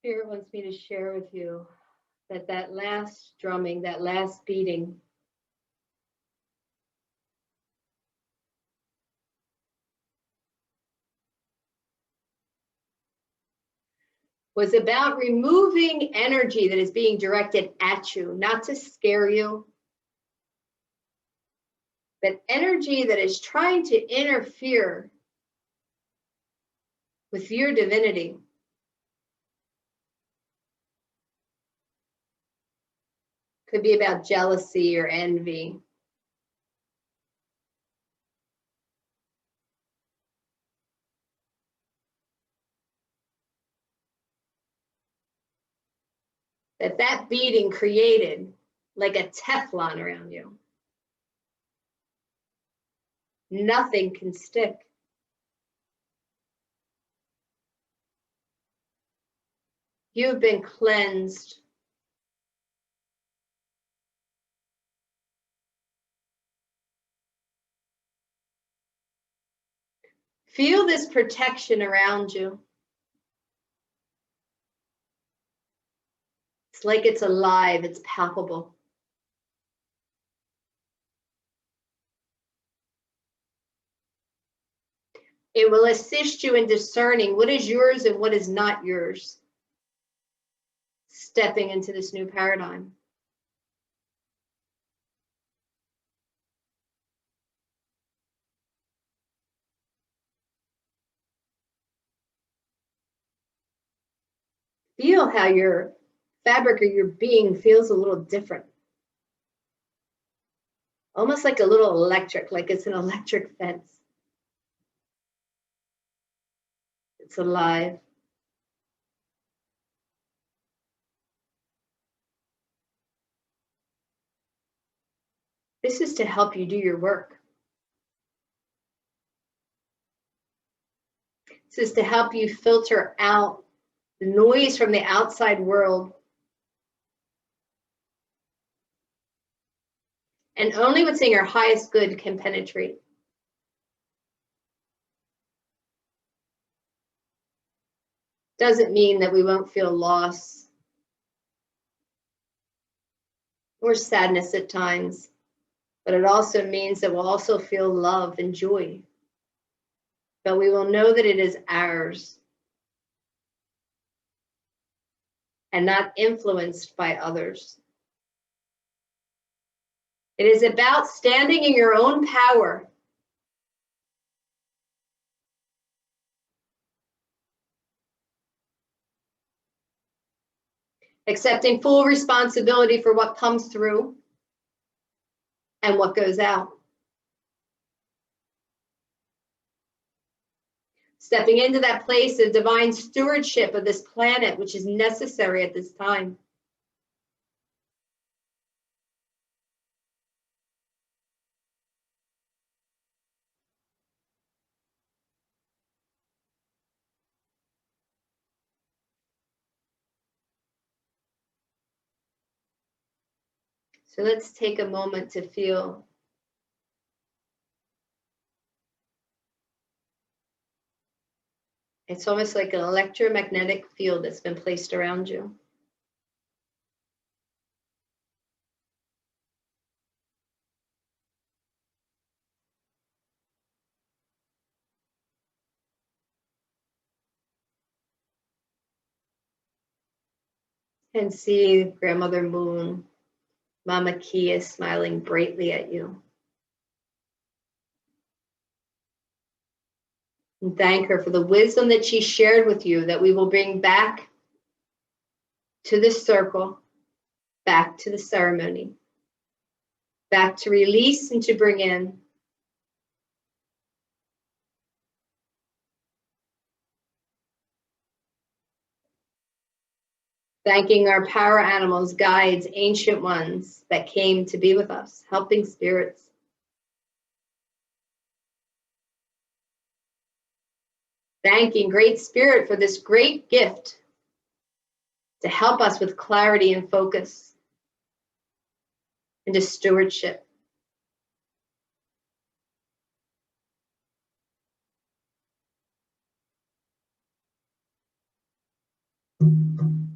Spirit wants me to share with you that that last drumming, that last beating, was about removing energy that is being directed at you, not to scare you, but energy that is trying to interfere with your divinity. Could be about jealousy or envy. That beating created like a Teflon around you. Nothing can stick. You've been cleansed. Feel this protection around you. It's like it's alive, it's palpable. It will assist you in discerning what is yours and what is not yours, stepping into this new paradigm. Feel how your fabric or your being feels a little different. Almost like a little electric, like it's an electric fence. It's alive. This is to help you do your work. This is to help you filter out the noise from the outside world. And only what's in your highest good can penetrate. Doesn't mean that we won't feel loss or sadness at times, but it also means that we'll also feel love and joy. But we will know that it is ours and not influenced by others. It is about standing in your own power. Accepting full responsibility for what comes through and what goes out. Stepping into that place of divine stewardship of this planet, which is necessary at this time. So let's take a moment to feel it's almost like an electromagnetic field that's been placed around you. And see Grandmother Moon, Mama Kia smiling brightly at you. And thank her for the wisdom that she shared with you that we will bring back to this circle, back to the ceremony, back to release and to bring in. Thanking our power animals, guides, ancient ones that came to be with us, helping spirits. Thanking Great Spirit for this great gift to help us with clarity and focus and to stewardship.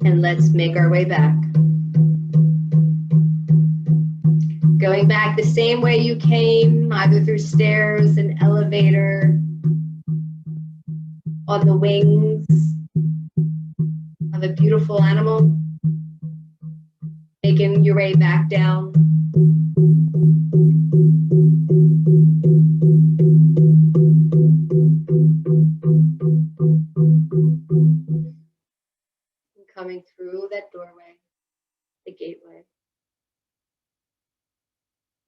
And let's make our way back. Going back the same way you came, either through stairs, an elevator, on the wings of a beautiful animal, making your way back down. And coming through that doorway, the gateway,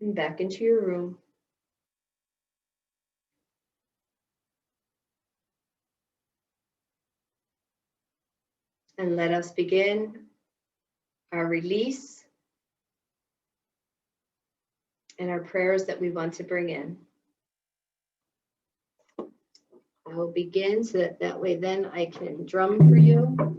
and back into your room. And let us begin our release and our prayers that we want to bring in. I will begin so that way then I can drum for you.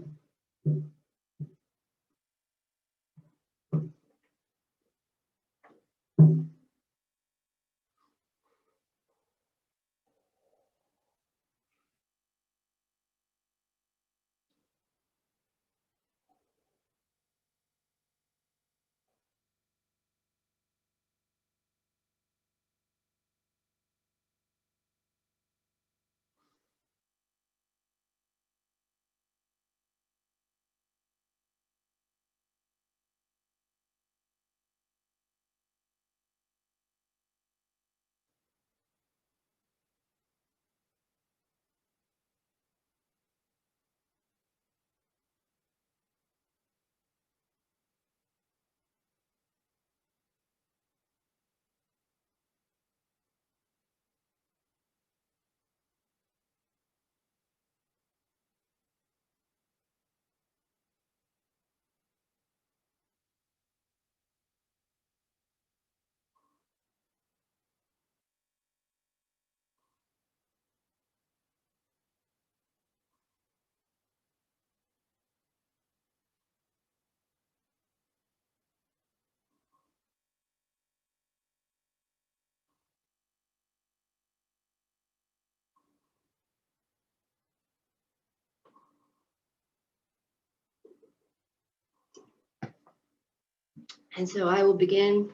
And so I will begin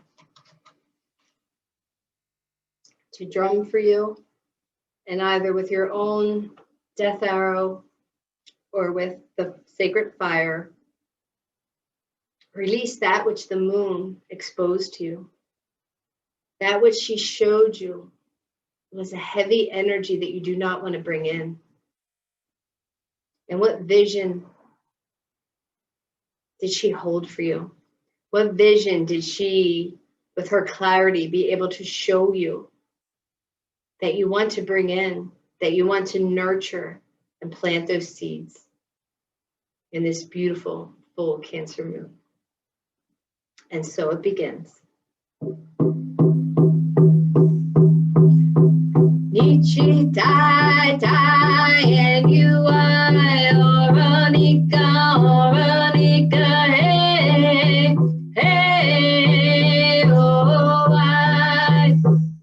to drum for you, and either with your own death arrow or with the sacred fire, release that which the moon exposed to you. That which she showed you was a heavy energy that you do not want to bring in. And what vision did she hold for you? What vision did she, with her clarity, be able to show you that you want to bring in, that you want to nurture and plant those seeds in this beautiful, full Cancer moon? And so it begins. Nietzsche, die, die, and you are Oranica, hey, hey, oh, I.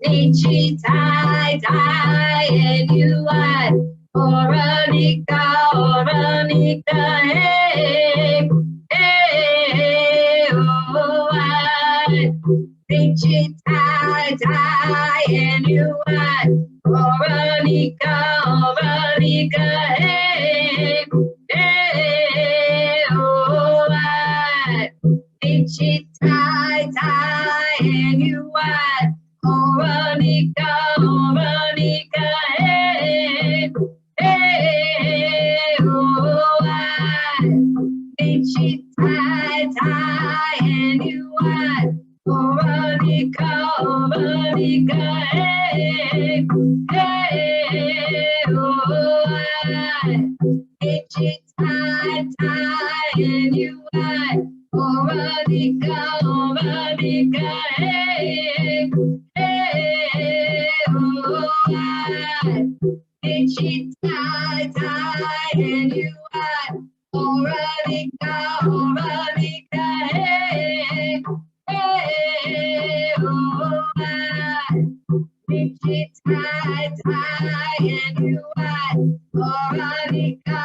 Nietzsche, die, die, and you are Oranica, hey, hey, oh, I. Nietzsche, die, die, and you are Oranica, hey, hey, oh, I. Nietzsche, die, die, and you are Oranica, hey, hey, oh, I. Nietzsche, die, die, and you are Oranica, hey, hey, oh, I. Nietzsche, die, die, and you are Oranica, hey, hey, oh, I. Nietzsche, die, die, and you are Oranica, hey, hey, oh, I. Nietzsche, die, die, and you are Oranica,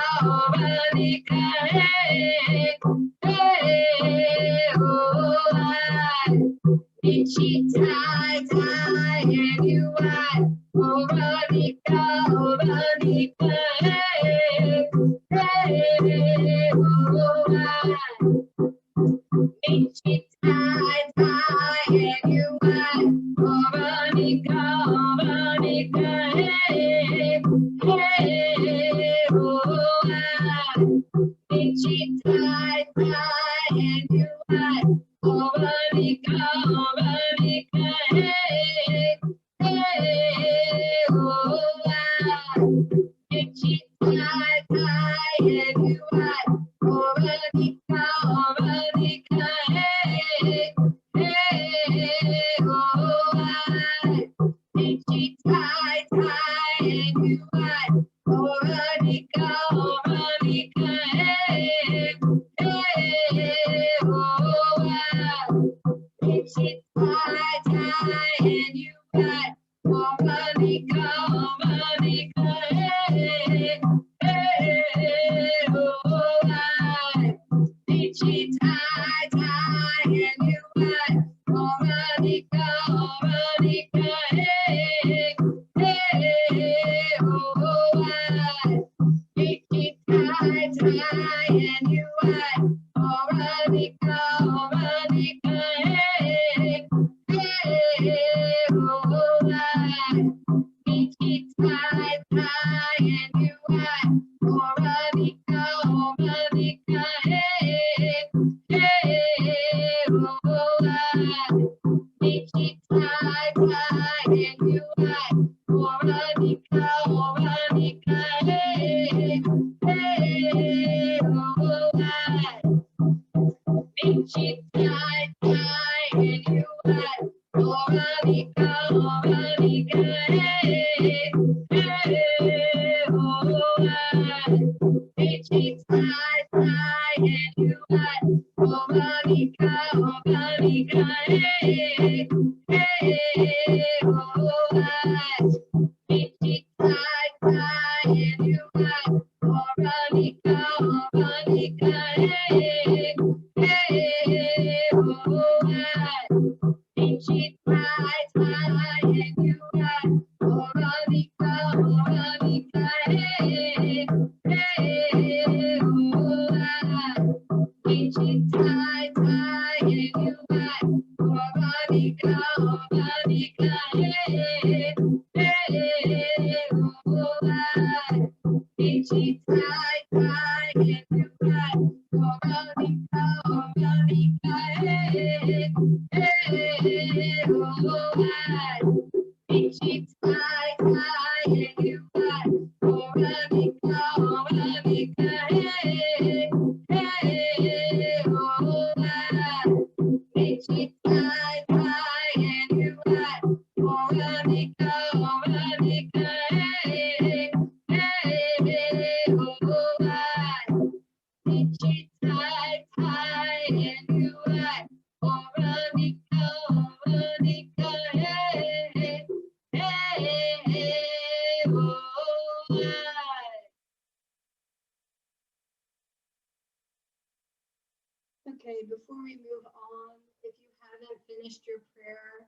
Okay, before we move on, if you haven't finished your prayer,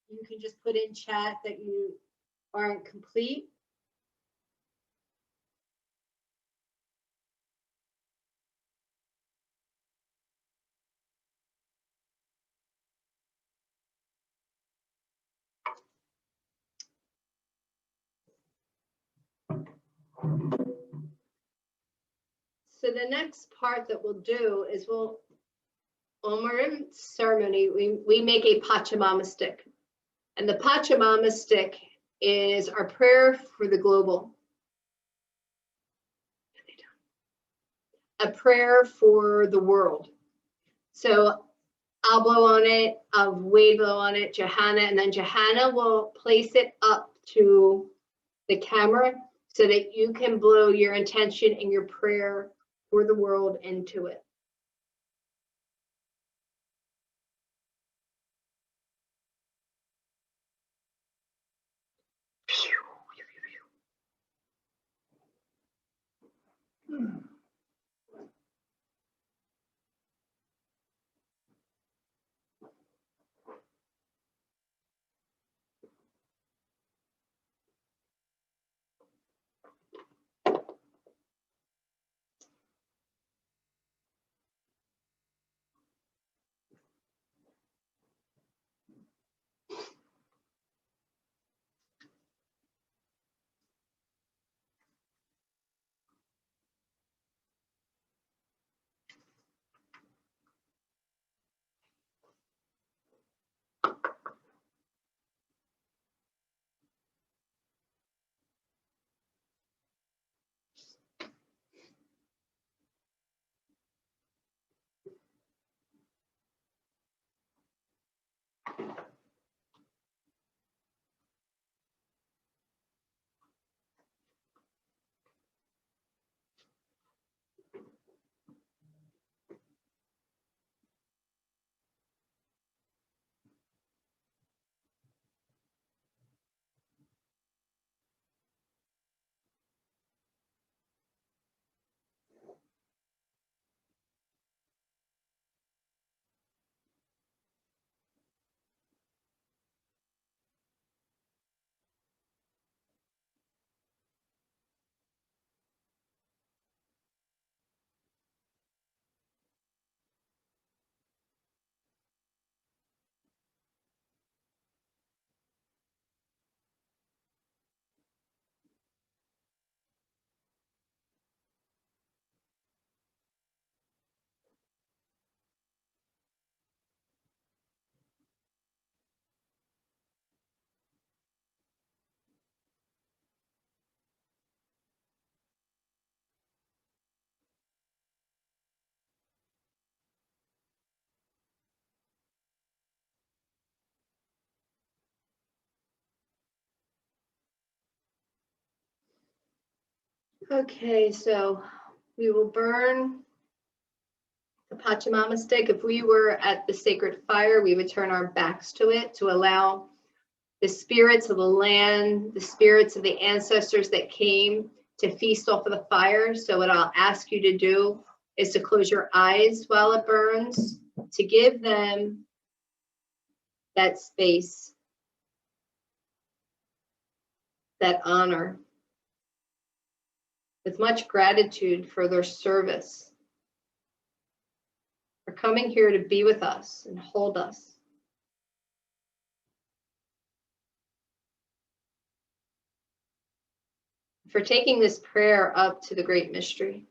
you can just put in chat that you aren't complete. So the next part that we'll do is on our ceremony, we make a Pachamama stick. And the Pachamama stick is our prayer for the global. A prayer for the world. So I'll blow on it, Wade blow on it, Johanna, and then Johanna will place it up to the camera so that you can blow your intention and your prayer for the world into it. Okay, so we will burn the Pachamama stick. If we were at the sacred fire, we would turn our backs to it to allow the spirits of the land, the spirits of the ancestors that came to feast off of the fire. So what I'll ask you to do is to close your eyes while it burns, to give them that space, that honor, with much gratitude for their service, for coming here to be with us and hold us. For taking this prayer up to the great mystery.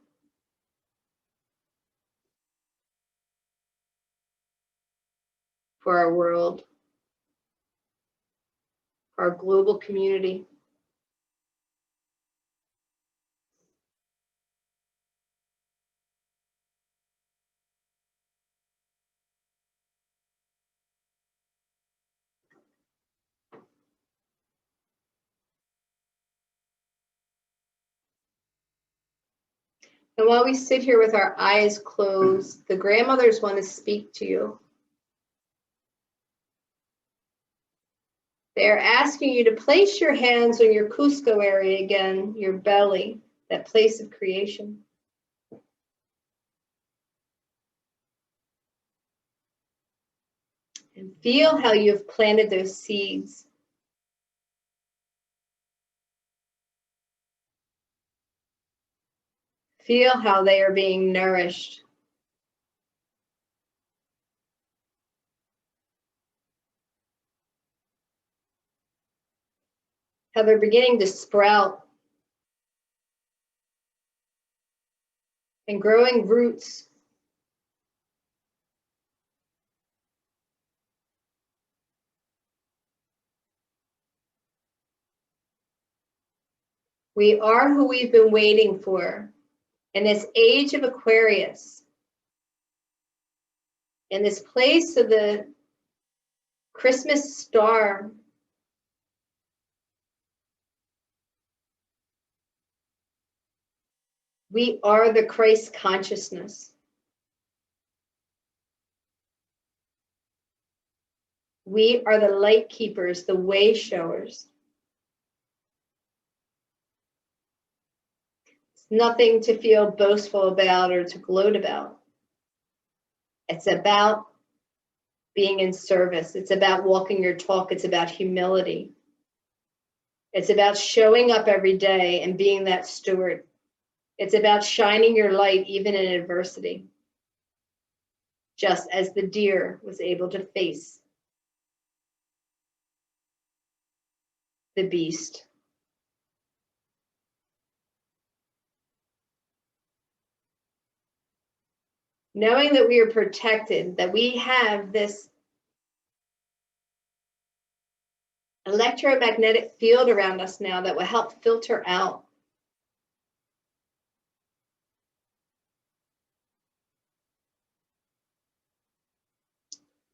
For our world, for our global community. And while we sit here with our eyes closed, the grandmothers want to speak to you. They're asking you to place your hands on your Cusco area again, your belly, that place of creation. And feel how you've planted those seeds. Feel how they are being nourished. How they're beginning to sprout and growing roots. We are who we've been waiting for. In this age of Aquarius, in this place of the Christmas star, we are the Christ consciousness. We are the light keepers, the way showers. It's nothing to feel boastful about or to gloat about. It's about being in service. It's about walking your talk. It's about humility. It's about showing up every day and being that steward. It's about shining your light even in adversity, just as the deer was able to face the beast. Knowing that we are protected, that we have this electromagnetic field around us now that will help filter out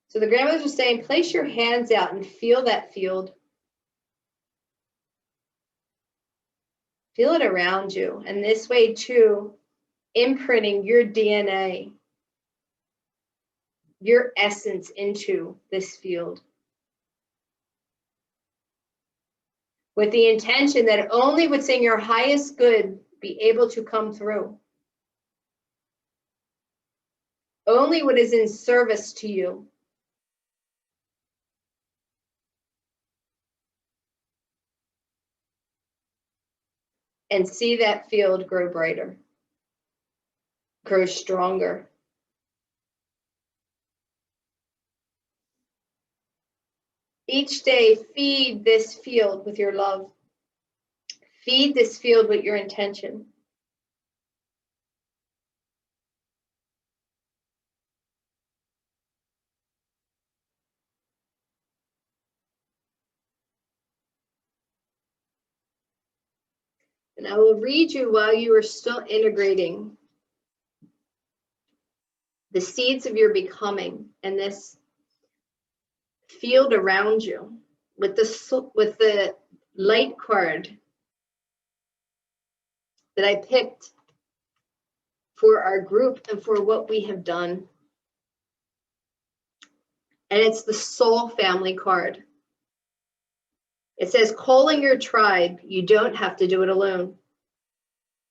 So the grandmothers are saying, place your hands out and feel that field. Feel it around you. And this way too, imprinting your DNA, your essence into this field. With the intention that only what's in your highest good be able to come through. Only what is in service to you. And see that field grow brighter, grow stronger. Each day, feed this field with your love. Feed this field with your intention. And I will read you while you are still integrating the seeds of your becoming and this field around you with the light card that I picked for our group and for what we have done. And it's the soul family card. It says, calling your tribe, you don't have to do it alone.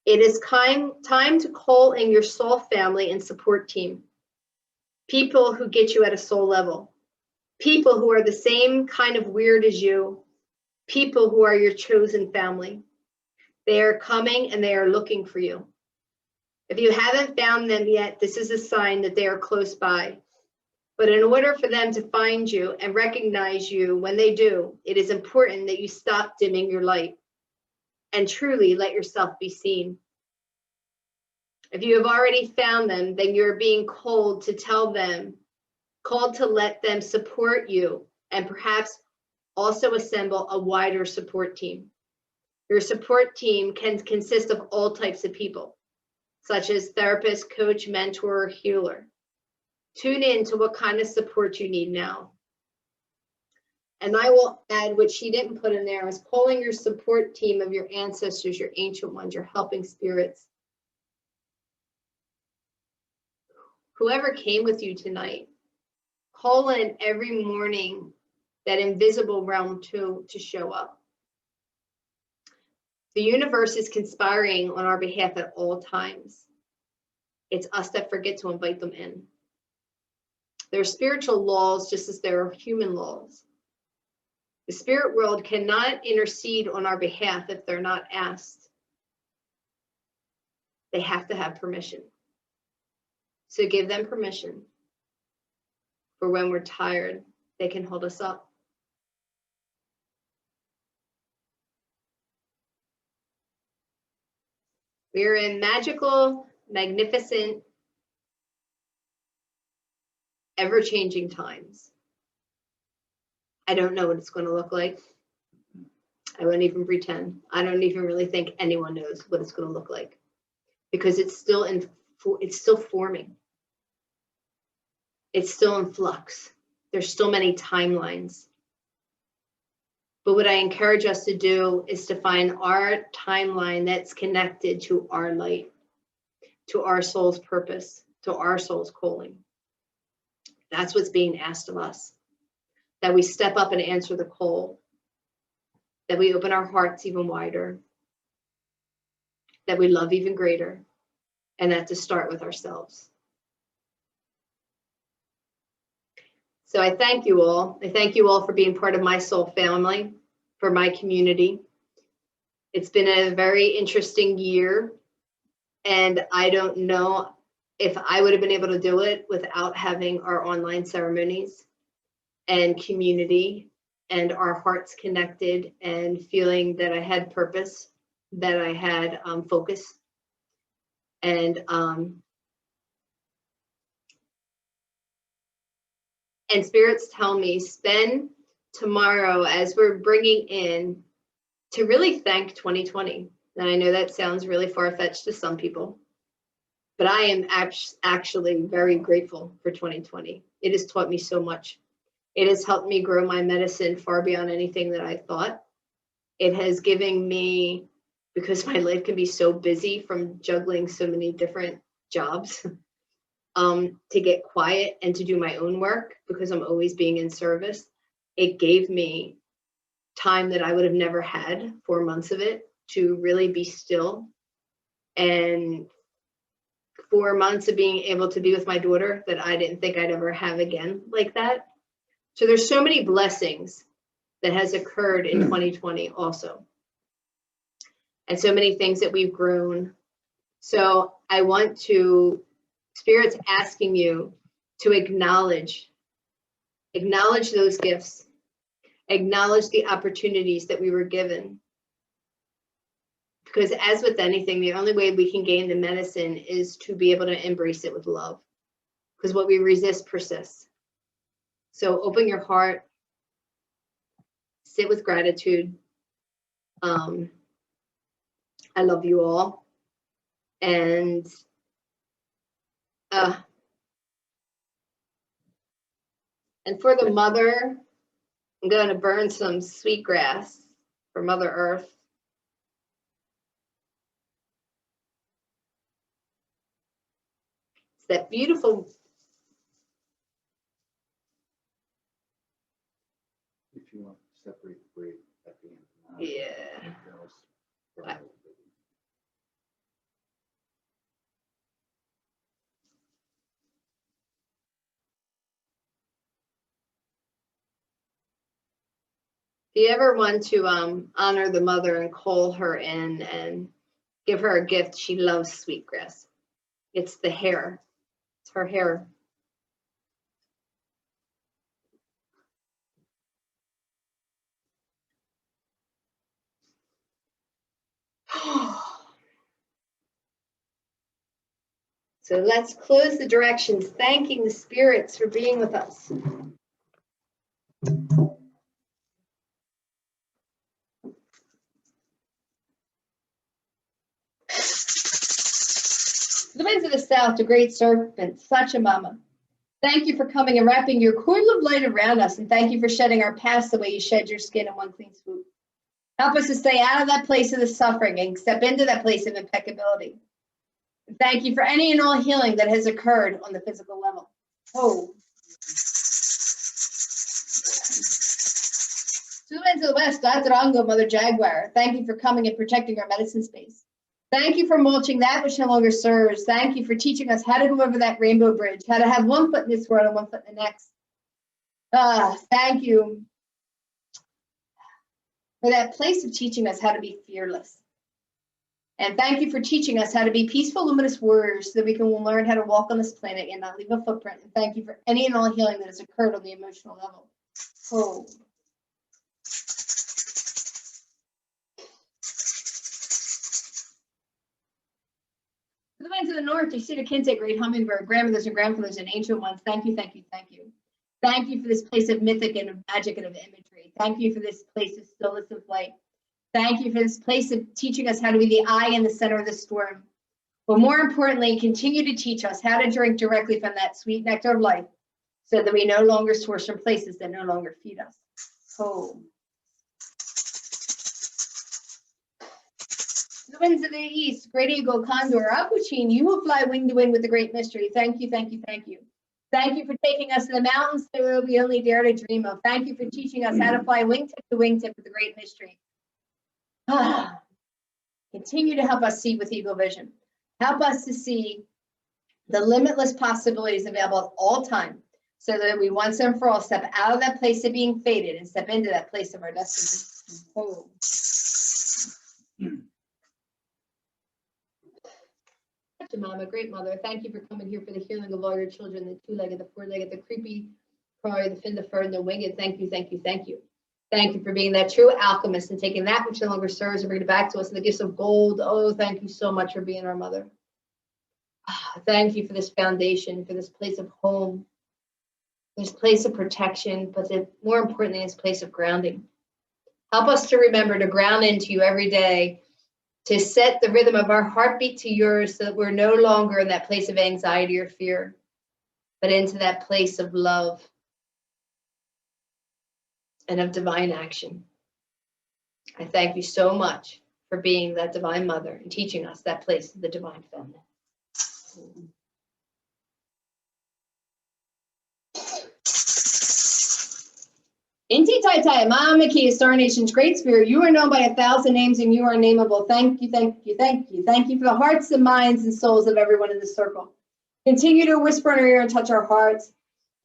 It is time to call in your soul family and support team. People who get you at a soul level. People who are the same kind of weird as you. People who are your chosen family. They are coming and they are looking for you. If you haven't found them yet, this is a sign that they are close by. But in order for them to find you and recognize you when they do, it is important that you stop dimming your light and truly let yourself be seen. If you have already found them, then you're being called to tell them, called to let them support you and perhaps also assemble a wider support team. Your support team can consist of all types of people, such as therapist, coach, mentor, or healer. Tune in to what kind of support you need now. And I will add what she didn't put in there is calling your support team of your ancestors, your ancient ones, your helping spirits. Whoever came with you tonight, call in every morning that invisible realm to show up. The universe is conspiring on our behalf at all times. It's us that forget to invite them in. There are spiritual laws just as there are human laws. The spirit world cannot intercede on our behalf if they're not asked. They have to have permission. So give them permission. For when we're tired, they can hold us up. We're in magical, magnificent, ever-changing times. I don't know what it's going to look like. I won't even pretend. I don't even really think anyone knows what it's going to look like because it's still forming. It's still in flux. There's still many timelines. But what I encourage us to do is to find our timeline that's connected to our light, to our soul's purpose, to our soul's calling. That's what's being asked of us. That we step up and answer the call. That we open our hearts even wider. That we love even greater. And that to start with ourselves. So I thank you all. I thank you all for being part of my soul family, for my community. It's been a very interesting year. And I don't know if I would have been able to do it without having our online ceremonies and community and our hearts connected and feeling that I had purpose, that I had focus. And spirits tell me, spend tomorrow as we're bringing in to really thank 2020. And I know that sounds really far-fetched to some people, but I am actually very grateful for 2020. It has taught me so much. It has helped me grow my medicine far beyond anything that I thought. It has given me, because my life can be so busy from juggling so many different jobs, to get quiet and to do my own work because I'm always being in service. It gave me time that I would have never had, 4 months of it, to really be still. And 4 months of being able to be with my daughter that I didn't think I'd ever have again like that. So there's so many blessings that has occurred in 2020 also. And so many things that we've grown. So I want to, Spirit's asking you to acknowledge those gifts, acknowledge the opportunities that we were given. Because as with anything, the only way we can gain the medicine is to be able to embrace it with love. Because what we resist persists. So open your heart, sit with gratitude. I love you all. And for the mother, I'm going to burn some sweet grass for Mother Earth. that beautiful. If you want to separate the braid at the end. Yeah. If you ever want to honor the mother and call her in and give her a gift, she loves sweetgrass. It's the hair. It's her hair. So let's close the directions, thanking the spirits for being with us. The winds of the south, the great serpent, Mama. Thank you for coming and wrapping your coil of light around us, and thank you for shedding our past the way you shed your skin in one clean swoop. Help us to stay out of that place of the suffering and step into that place of impeccability. And thank you for any and all healing that has occurred on the physical level. Oh. To the winds of the west, God Rango, Mother Jaguar, thank you for coming and protecting our medicine space. Thank you for mulching that which no longer serves. Thank you for teaching us how to go over that rainbow bridge, how to have one foot in this world and one foot in the next. Thank you for that place of teaching us how to be fearless. And thank you for teaching us how to be peaceful, luminous warriors so that we can learn how to walk on this planet and not leave a footprint. And thank you for any and all healing that has occurred on the emotional level. Oh. To the winds of the north, you see the Kinte, great hummingbird, grandmothers and grandfathers and ancient ones. Thank you, thank you, thank you. Thank you for this place of mythic and of magic and of imagery. Thank you for this place of stillness and light. Thank you for this place of teaching us how to be the eye in the center of the storm. But more importantly, continue to teach us how to drink directly from that sweet nectar of life so that we no longer source from places that no longer feed us. Oh. The winds of the east, great eagle, condor, Aquachin, you will fly wing to wing with the great mystery. Thank you, thank you, thank you. Thank you for taking us to the mountains that we only dare to dream of. Thank you for teaching us how to fly wingtip to wingtip with the great mystery. Continue to help us see with eagle vision. Help us to see the limitless possibilities available at all time so that we once and for all step out of that place of being fated and step into that place of our destiny. Oh. Mama, great mother, thank you for coming here for the healing of all your children, the two-legged, the four-legged, the creepy, crawly, the fin, the fur, and the winged. Thank you, thank you, thank you. Thank you for being that true alchemist and taking that which no longer serves and bringing it back to us in the gifts of gold. Oh, thank you so much for being our mother. Thank you for this foundation, for this place of home, this place of protection, but more importantly, this place of grounding. Help us to remember to ground into you every day, to set the rhythm of our heartbeat to yours so that we're no longer in that place of anxiety or fear, but into that place of love and of divine action. I thank you so much for being that divine mother and teaching us that place of the divine feminine. Inti Tai Tai, Mama Kia, Star Nation's great spirit, you are known by 1,000 names and you are nameable. Thank you, thank you, thank you. Thank you for the hearts and minds and souls of everyone in this circle. Continue to whisper in our ear and touch our hearts.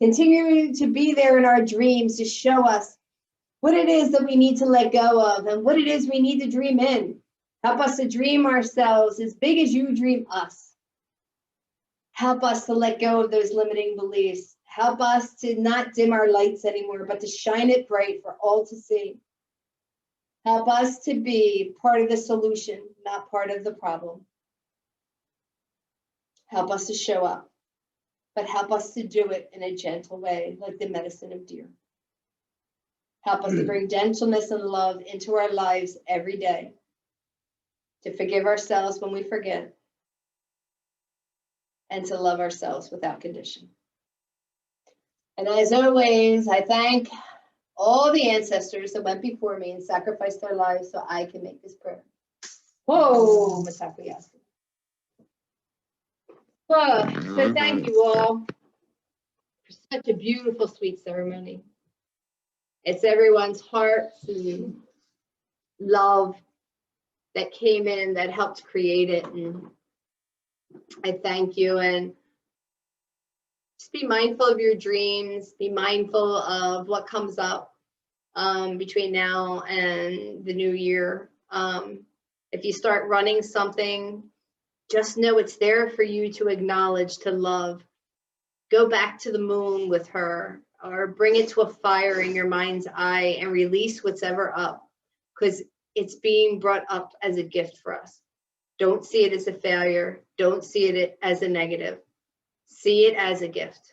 Continue to be there in our dreams to show us what it is that we need to let go of and what it is we need to dream in. Help us to dream ourselves as big as you dream us. Help us to let go of those limiting beliefs. Help us to not dim our lights anymore, but to shine it bright for all to see. Help us to be part of the solution, not part of the problem. Help us to show up, but help us to do it in a gentle way, like the medicine of deer. Help us to bring gentleness and love into our lives every day, to forgive ourselves when we forget, and to love ourselves without condition. And as always, I thank all the ancestors that went before me and sacrificed their lives so I can make this prayer. Whoa, Matakuyasu. Oh, so thank you all for such a beautiful, sweet ceremony. It's everyone's hearts and love that came in that helped create it. And I thank you. And just be mindful of your dreams. Be mindful of what comes up between now and the new year. If you start running something, just know it's there for you to acknowledge, to love. Go back to the moon with her, or bring it to a fire in your mind's eye and release what's ever up, because it's being brought up as a gift for us. Don't see it as a failure. Don't see it as a negative. See it as a gift.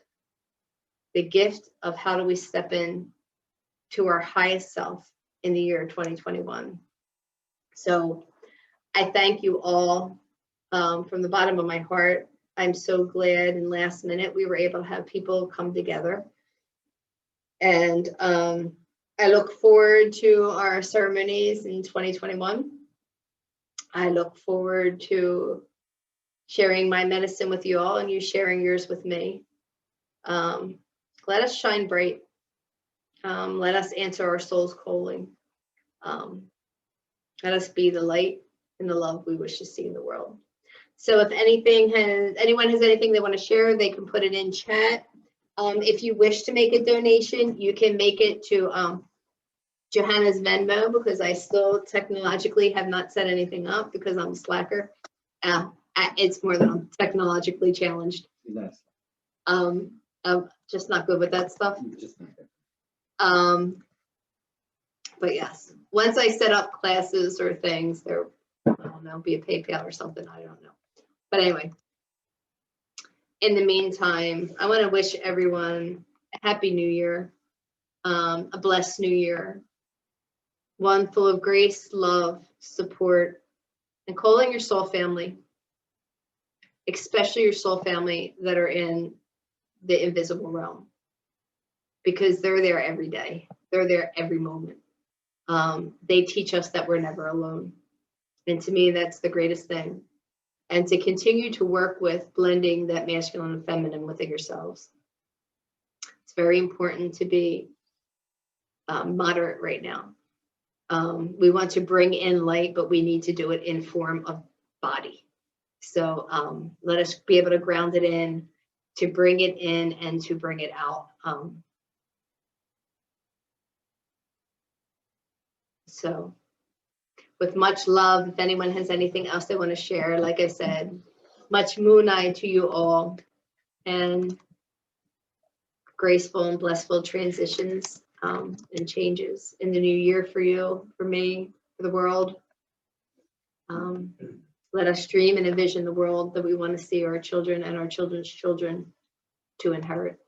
The gift of how do we step in to our highest self in the year 2021. So I thank you all from the bottom of my heart. I'm so glad in last minute we were able to have people come together. And I look forward to our ceremonies in 2021. I look forward to sharing my medicine with you all and you sharing yours with me. Let us shine bright. Let us answer our soul's calling. Let us be the light and the love we wish to see in the world. So if anyone has anything they want to share, they can put it in chat. If you wish to make a donation, you can make it to Johanna's Venmo, because I still technologically have not set anything up because I'm a slacker. It's more than I'm technologically challenged. Nice. I'm just not good with that stuff. Just not good. But yes, once I set up classes or things, there, I don't know, be a PayPal or something, I don't know. But anyway, in the meantime, I want to wish everyone a happy new year, a blessed new year, one full of grace, love, support, and calling your soul family, especially your soul family that are in the invisible realm, because they're there every day. They're there every moment. They teach us that we're never alone. And to me, that's the greatest thing. And to continue to work with blending that masculine and feminine within yourselves. It's very important to be moderate right now. We want to bring in light, but we need to do it in form of body. So let us be able to ground it in, to bring it in and to bring it out. So with much love, if anyone has anything else they want to share, like I said, much moon-eye to you all, and graceful and blissful transitions and changes in the new year for you, for me, for the world. Let us dream and envision the world that we want to see our children and our children's children to inherit.